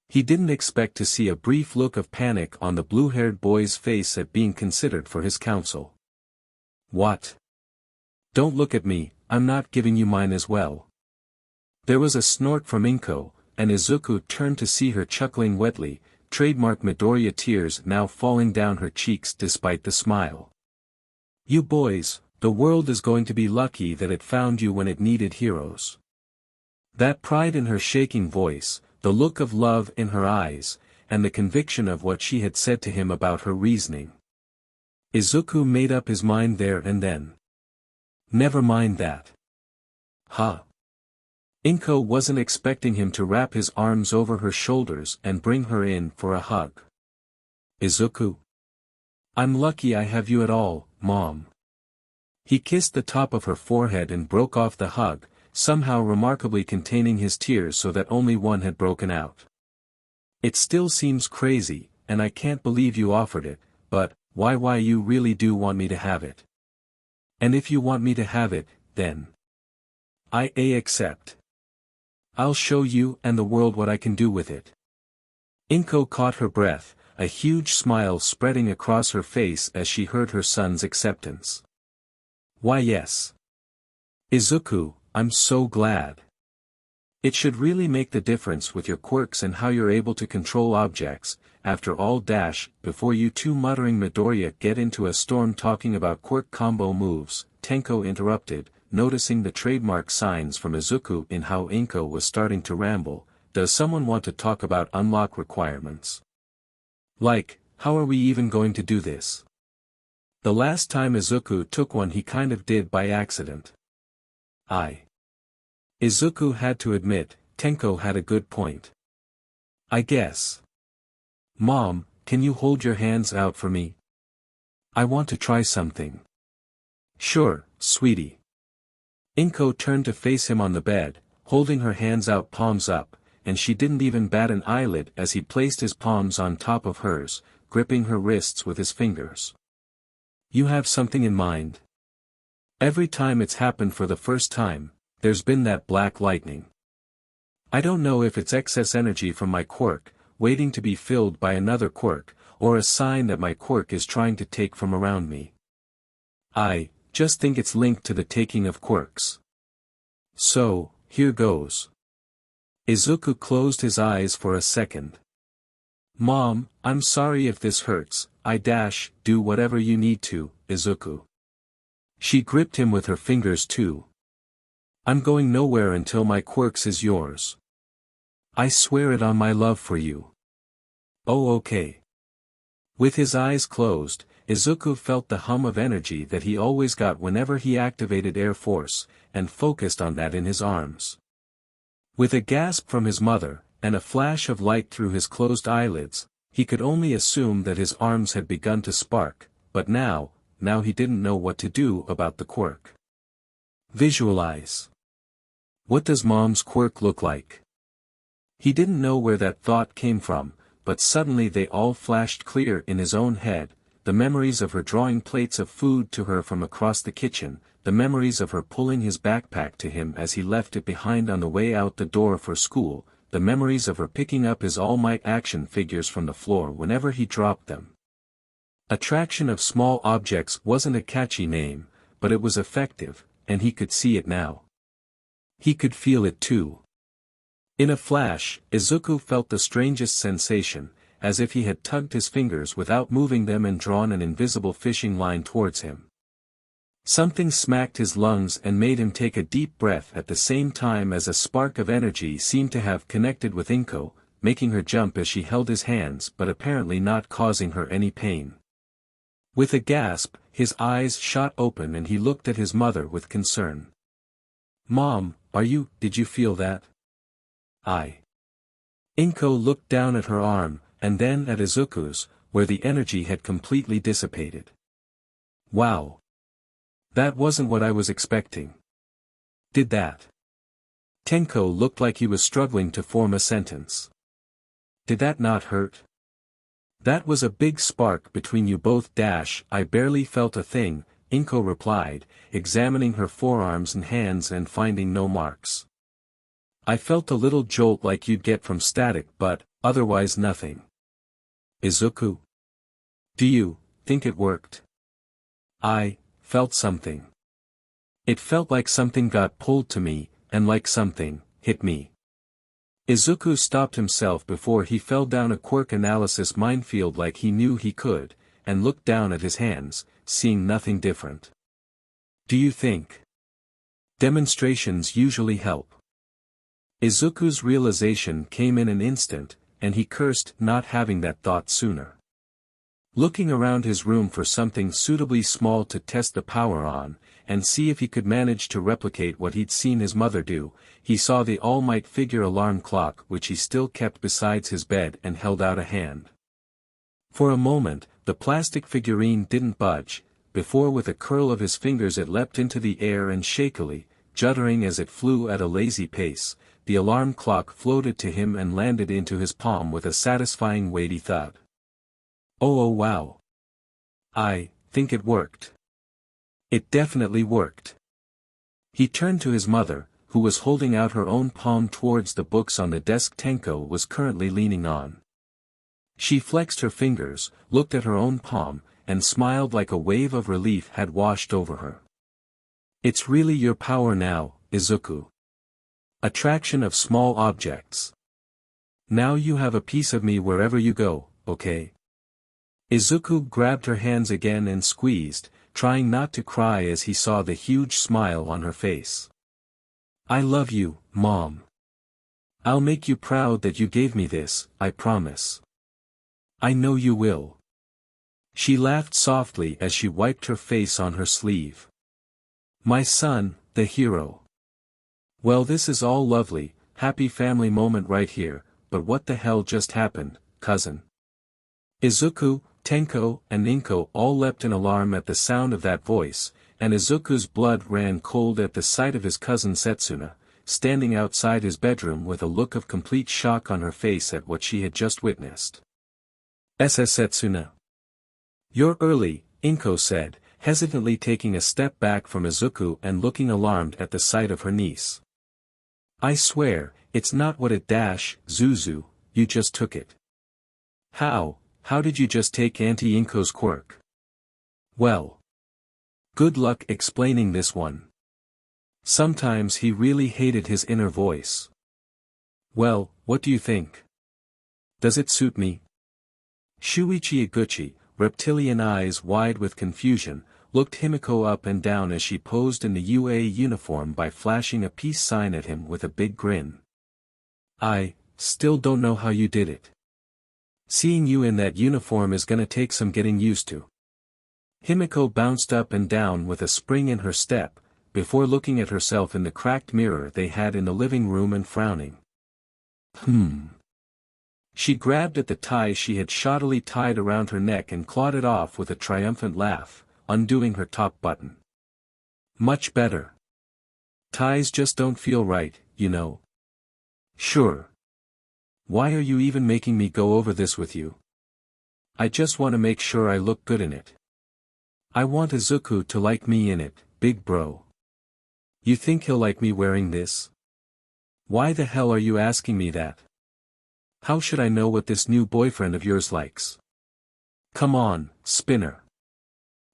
He didn't expect to see a brief look of panic on the blue-haired boy's face at being considered for his counsel. What? Don't look at me, I'm not giving you mine as well. There was a snort from Inko, and Izuku turned to see her chuckling wetly, trademark Midoriya tears now falling down her cheeks despite the smile. You boys, the world is going to be lucky that it found you when it needed heroes. That pride in her shaking voice, the look of love in her eyes, and the conviction of what she had said to him about her reasoning. Izuku made up his mind there and then. Never mind that. Huh. Inko wasn't expecting him to wrap his arms over her shoulders and bring her in for a hug. Izuku. I'm lucky I have you at all, Mom. He kissed the top of her forehead and broke off the hug, somehow remarkably containing his tears so that only one had broken out. It still seems crazy, and I can't believe you offered it, but, why you really do want me to have it. And if you want me to have it, then I accept. I'll show you and the world what I can do with it. Inko caught her breath, a huge smile spreading across her face as she heard her son's acceptance. Why yes. Izuku, I'm so glad. It should really make the difference with your quirks and how you're able to control objects. After all, before you two muttering Midoriya get into a storm talking about quirk combo moves, Tenko interrupted, noticing the trademark signs from Izuku in how Inko was starting to ramble. Does someone want to talk about unlock requirements? Like, how are we even going to do this? The last time Izuku took one he kind of did by accident. Izuku had to admit, Tenko had a good point. I guess. Mom, can you hold your hands out for me? I want to try something. Sure, sweetie. Inko turned to face him on the bed, holding her hands out, palms up, and she didn't even bat an eyelid as he placed his palms on top of hers, gripping her wrists with his fingers. You have something in mind? Every time it's happened for the first time, there's been that black lightning. I don't know if it's excess energy from my quirk, waiting to be filled by another quirk, or a sign that my quirk is trying to take from around me. I just think it's linked to the taking of quirks. So, here goes. Izuku closed his eyes for a second. Mom, I'm sorry if this hurts, do whatever you need to, Izuku. She gripped him with her fingers too. I'm going nowhere until my quirks is yours. I swear it on my love for you. Oh okay. With his eyes closed, Izuku felt the hum of energy that he always got whenever he activated Air Force, and focused on that in his arms. With a gasp from his mother, and a flash of light through his closed eyelids, he could only assume that his arms had begun to spark, but now he didn't know what to do about the quirk. Visualize. What does Mom's quirk look like? He didn't know where that thought came from, but suddenly they all flashed clear in his own head, the memories of her drawing plates of food to her from across the kitchen, the memories of her pulling his backpack to him as he left it behind on the way out the door for school, the memories of her picking up his All Might action figures from the floor whenever he dropped them. Attraction of Small Objects wasn't a catchy name, but it was effective, and he could see it now. He could feel it too. In a flash, Izuku felt the strangest sensation, as if he had tugged his fingers without moving them and drawn an invisible fishing line towards him. Something smacked his lungs and made him take a deep breath at the same time as a spark of energy seemed to have connected with Inko, making her jump as she held his hands but apparently not causing her any pain. With a gasp, his eyes shot open and he looked at his mother with concern. "Mom, did you feel that?" Inko looked down at her arm, and then at Izuku's, where the energy had completely dissipated. "Wow. That wasn't what I was expecting." "Did that?" Tenko looked like he was struggling to form a sentence. "Did that not hurt?" "That was a big spark between you both. I barely felt a thing," Inko replied, examining her forearms and hands and finding no marks. "I felt a little jolt like you'd get from static but, otherwise nothing." "Izuku? Do you think it worked?" "I felt something. It felt like something got pulled to me, and like something hit me." Izuku stopped himself before he fell down a quirk analysis minefield like he knew he could, and looked down at his hands, seeing nothing different. "Do you think demonstrations usually help?" Izuku's realization came in an instant, and he cursed not having that thought sooner. Looking around his room for something suitably small to test the power on, and see if he could manage to replicate what he'd seen his mother do, he saw the All Might figure alarm clock which he still kept beside his bed and held out a hand. For a moment, the plastic figurine didn't budge, before with a curl of his fingers it leapt into the air and shakily, juddering as it flew at a lazy pace, the alarm clock floated to him and landed into his palm with a satisfying weighty thud. Oh wow. I think it worked. It definitely worked." He turned to his mother, who was holding out her own palm towards the books on the desk Tenko was currently leaning on. She flexed her fingers, looked at her own palm, and smiled like a wave of relief had washed over her. "It's really your power now, Izuku. Attraction of Small Objects. Now you have a piece of me wherever you go, okay?" Izuku grabbed her hands again and squeezed, trying not to cry as he saw the huge smile on her face. "I love you, Mom. I'll make you proud that you gave me this, I promise." "I know you will." She laughed softly as she wiped her face on her sleeve. "My son, the hero. Well, this is all lovely, happy family moment right here, but what the hell just happened, cousin?" Izuku, Tenko, and Inko all leapt in alarm at the sound of that voice, and Izuku's blood ran cold at the sight of his cousin Setsuna, standing outside his bedroom with a look of complete shock on her face at what she had just witnessed. Setsuna. "You're early," Inko said, hesitantly taking a step back from Izuku and looking alarmed at the sight of her niece. "I swear, it's not what it Zuzu, you just took it." How did you just take Auntie Inko's quirk?" "Well. Good luck explaining this one." Sometimes he really hated his inner voice. "Well, what do you think? Does it suit me?" Shuichi Iguchi, reptilian eyes wide with confusion, looked Himiko up and down as she posed in the UA uniform by flashing a peace sign at him with a big grin. "I still don't know how you did it. Seeing you in that uniform is gonna take some getting used to." Himiko bounced up and down with a spring in her step, before looking at herself in the cracked mirror they had in the living room and frowning. She grabbed at the tie she had shoddily tied around her neck and clawed it off with a triumphant laugh, undoing her top button. "Much better. Ties just don't feel right, you know." "Sure. Why are you even making me go over this with you?" "I just want to make sure I look good in it. I want Izuku to like me in it, big bro. You think he'll like me wearing this? Why the hell are you asking me that? How should I know what this new boyfriend of yours likes? Come on, Spinner.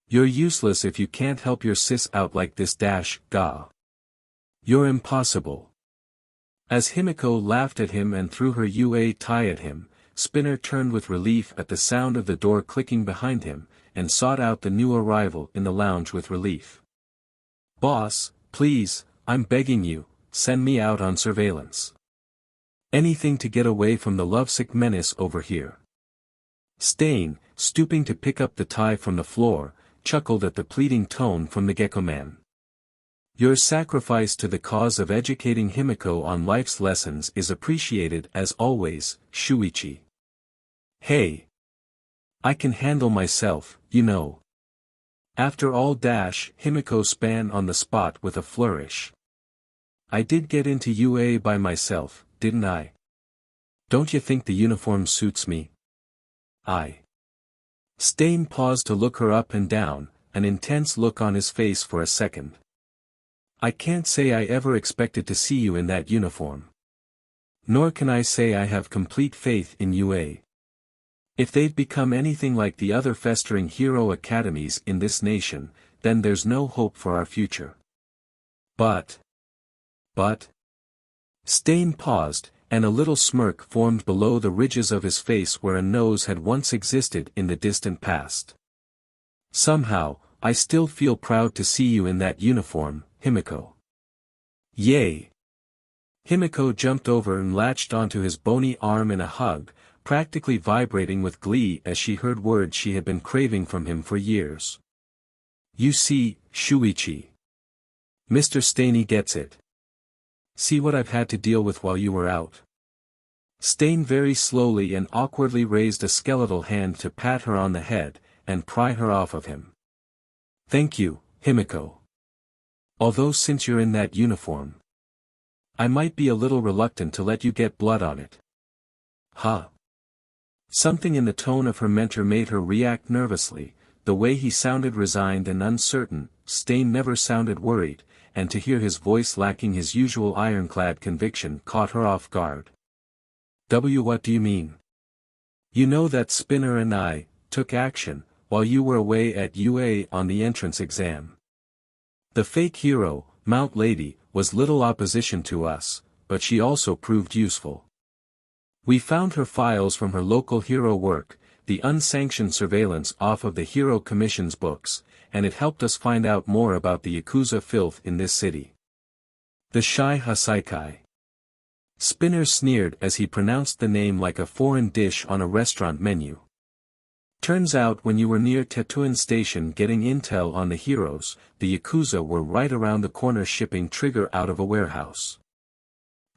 You're useless if you can't help your sis out like this dash, gah. You're impossible. As Himiko laughed at him and threw her UA tie at him, Spinner turned with relief at the sound of the door clicking behind him, and sought out the new arrival in the lounge with relief. Boss, please, I'm begging you, send me out on surveillance. Anything to get away from the lovesick menace over here. Stain, stooping to pick up the tie from the floor, chuckled at the pleading tone from the Gecko Man. Your sacrifice to the cause of educating Himiko on life's lessons is appreciated as always, Shuichi. Hey. I can handle myself, you know. After all dash, Himiko span on the spot with a flourish. I did get into UA by myself, didn't I? Don't you think the uniform suits me? Stain paused to look her up and down, an intense look on his face for a second. I can't say I ever expected to see you in that uniform. Nor can I say I have complete faith in UA. If they've become anything like the other festering hero academies in this nation, then there's no hope for our future. But. Stain paused, and a little smirk formed below the ridges of his face where a nose had once existed in the distant past. Somehow, I still feel proud to see you in that uniform, Himiko. Yay! Himiko jumped over and latched onto his bony arm in a hug, practically vibrating with glee as she heard words she had been craving from him for years. You see, Shuichi. Mr. Staney gets it. See what I've had to deal with while you were out. Stain very slowly and awkwardly raised a skeletal hand to pat her on the head, and pry her off of him. Thank you, Himiko. Although since you're in that uniform, I might be a little reluctant to let you get blood on it. Huh. Something in the tone of her mentor made her react nervously, the way he sounded resigned and uncertain. Stain never sounded worried, and to hear his voice lacking his usual ironclad conviction caught her off guard. What do you mean? You know that Spinner and I took action while you were away at UA on the entrance exam. The fake hero, Mount Lady, was little opposition to us, but she also proved useful. We found her files from her local hero work, the unsanctioned surveillance off of the Hero Commission's books, and it helped us find out more about the Yakuza filth in this city. The Shai Hasaikai. Spinner sneered as he pronounced the name like a foreign dish on a restaurant menu. Turns out when you were near Tetouan Station getting intel on the heroes, the Yakuza were right around the corner shipping Trigger out of a warehouse.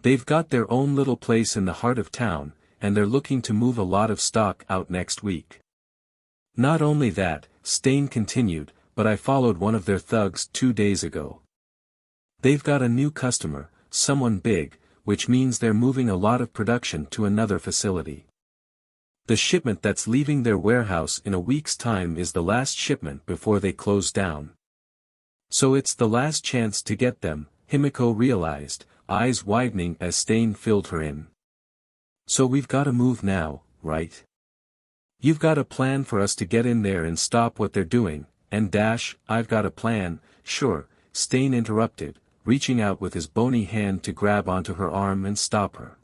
They've got their own little place in the heart of town, and they're looking to move a lot of stock out next week. Not only that, Stain continued, but I followed one of their thugs 2 days ago. They've got a new customer, someone big, which means they're moving a lot of production to another facility. The shipment that's leaving their warehouse in a week's time is the last shipment before they close down. So it's the last chance to get them, Himiko realized, eyes widening as Stain filled her in. So we've got to move now, right? You've got a plan for us to get in there and stop what they're doing, and I've got a plan, sure, Stain interrupted, reaching out with his bony hand to grab onto her arm and stop her.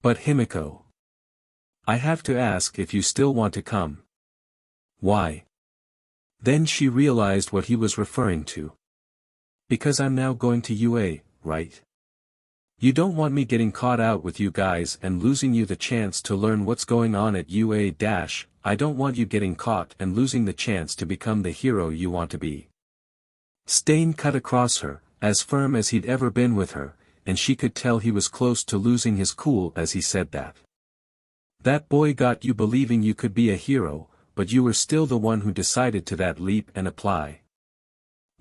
But Himiko. I have to ask if you still want to come. Why? Then she realized what he was referring to. Because I'm now going to UA, right? You don't want me getting caught out with you guys and losing you the chance to learn what's going on at UA. I don't want you getting caught and losing the chance to become the hero you want to be. Stain cut across her, as firm as he'd ever been with her, and she could tell he was close to losing his cool as he said that. That boy got you believing you could be a hero, but you were still the one who decided to that leap and apply.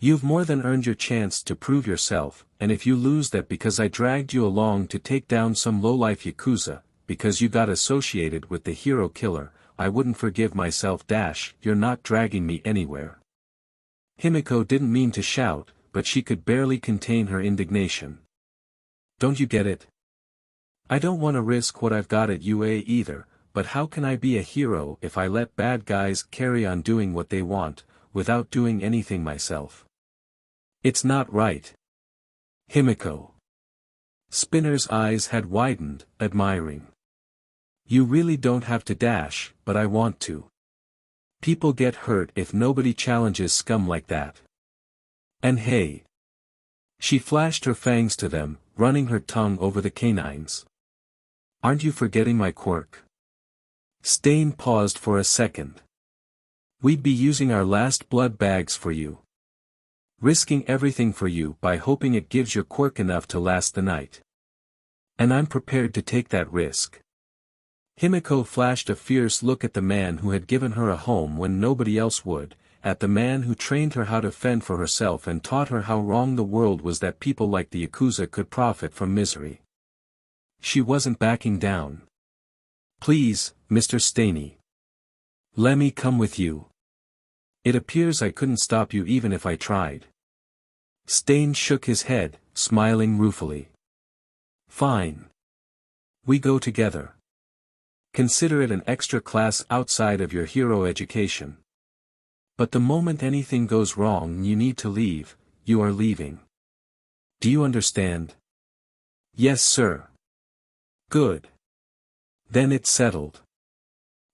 You've more than earned your chance to prove yourself, and if you lose that because I dragged you along to take down some lowlife Yakuza, because you got associated with the hero killer, I wouldn't forgive myself. You're not dragging me anywhere. Himiko didn't mean to shout, but she could barely contain her indignation. Don't you get it? I don't want to risk what I've got at UA either, but how can I be a hero if I let bad guys carry on doing what they want, without doing anything myself? It's not right. Himiko. Spinner's eyes had widened, admiring. You really don't have to dash, but I want to. People get hurt if nobody challenges scum like that. And hey. She flashed her fangs to them, running her tongue over the canines. Aren't you forgetting my quirk? Stain paused for a second. We'd be using our last blood bags for you. Risking everything for you by hoping it gives your quirk enough to last the night. And I'm prepared to take that risk. Himiko flashed a fierce look at the man who had given her a home when nobody else would, at the man who trained her how to fend for herself and taught her how wrong the world was that people like the Yakuza could profit from misery. She wasn't backing down. Please, Mr. Staney. Let me come with you. It appears I couldn't stop you even if I tried. Stain shook his head, smiling ruefully. Fine. We go together. Consider it an extra class outside of your hero education. But the moment anything goes wrong and you need to leave, you are leaving. Do you understand? Yes, sir. Good. Then it's settled.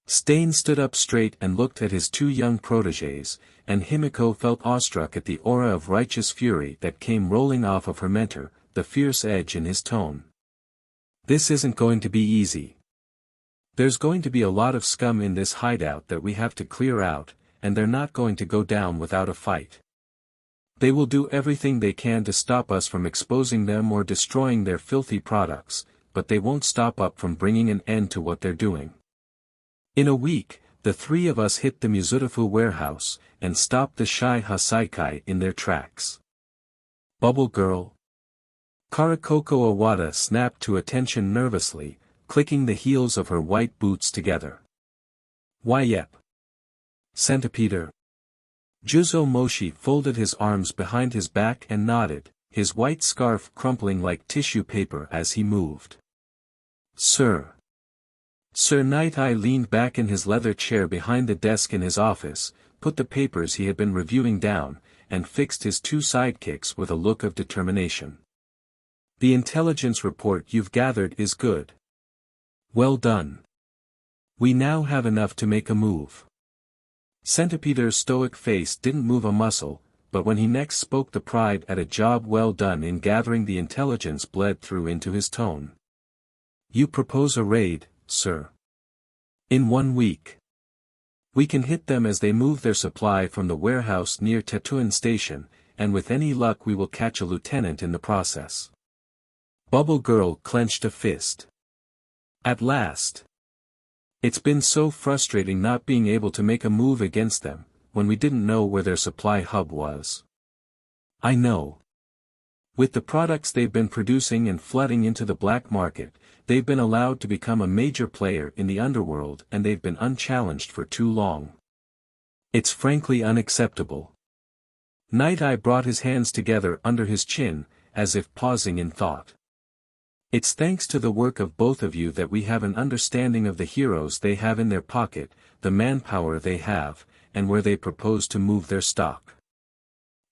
Stain stood up straight and looked at his two young protégés, and Himiko felt awestruck at the aura of righteous fury that came rolling off of her mentor, the fierce edge in his tone. This isn't going to be easy. There's going to be a lot of scum in this hideout that we have to clear out, and they're not going to go down without a fight. They will do everything they can to stop us from exposing them or destroying their filthy products, but they won't stop us from bringing an end to what they're doing. In a week, the three of us hit the Muzutafu warehouse, and stopped the Shai Hasaikai in their tracks. Bubble Girl. Karakoko Awada snapped to attention nervously, clicking the heels of her white boots together. Why yep. Centipeder. Juzo Moshi folded his arms behind his back and nodded, his white scarf crumpling like tissue paper as he moved. Sir. Sir Night-Eye leaned back in his leather chair behind the desk in his office, put the papers he had been reviewing down, and fixed his two sidekicks with a look of determination. The intelligence report you've gathered is good. Well done. We now have enough to make a move. Centipeder's stoic face didn't move a muscle, but when he next spoke the pride at a job well done in gathering the intelligence bled through into his tone. You propose a raid, sir. In 1 week. We can hit them as they move their supply from the warehouse near Tetouan Station, and with any luck we will catch a lieutenant in the process. Bubble Girl clenched a fist. At last. It's been so frustrating not being able to make a move against them, when we didn't know where their supply hub was. I know. With the products they've been producing and flooding into the black market, they've been allowed to become a major player in the underworld and they've been unchallenged for too long. It's frankly unacceptable. Night-Eye brought his hands together under his chin, as if pausing in thought. It's thanks to the work of both of you that we have an understanding of the heroes they have in their pocket, the manpower they have, and where they propose to move their stock.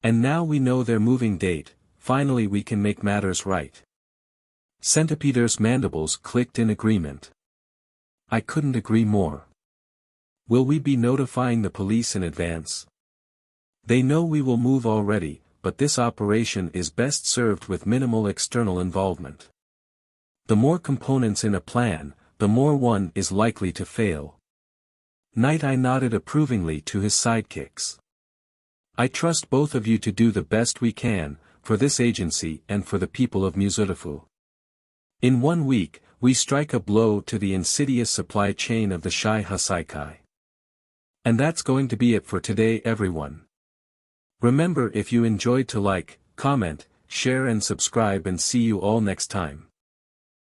And now we know their moving date, finally we can make matters right. Centipeder's mandibles clicked in agreement. I couldn't agree more. Will we be notifying the police in advance? They know we will move already, but this operation is best served with minimal external involvement. The more components in a plan, the more one is likely to fail. Night-Eye nodded approvingly to his sidekicks. I trust both of you to do the best we can, for this agency and for the people of Muzutafu. In 1 week, we strike a blow to the insidious supply chain of the Shai Hasaikai. And that's going to be it for today, everyone. Remember, if you enjoyed, to like, comment, share and subscribe, and see you all next time.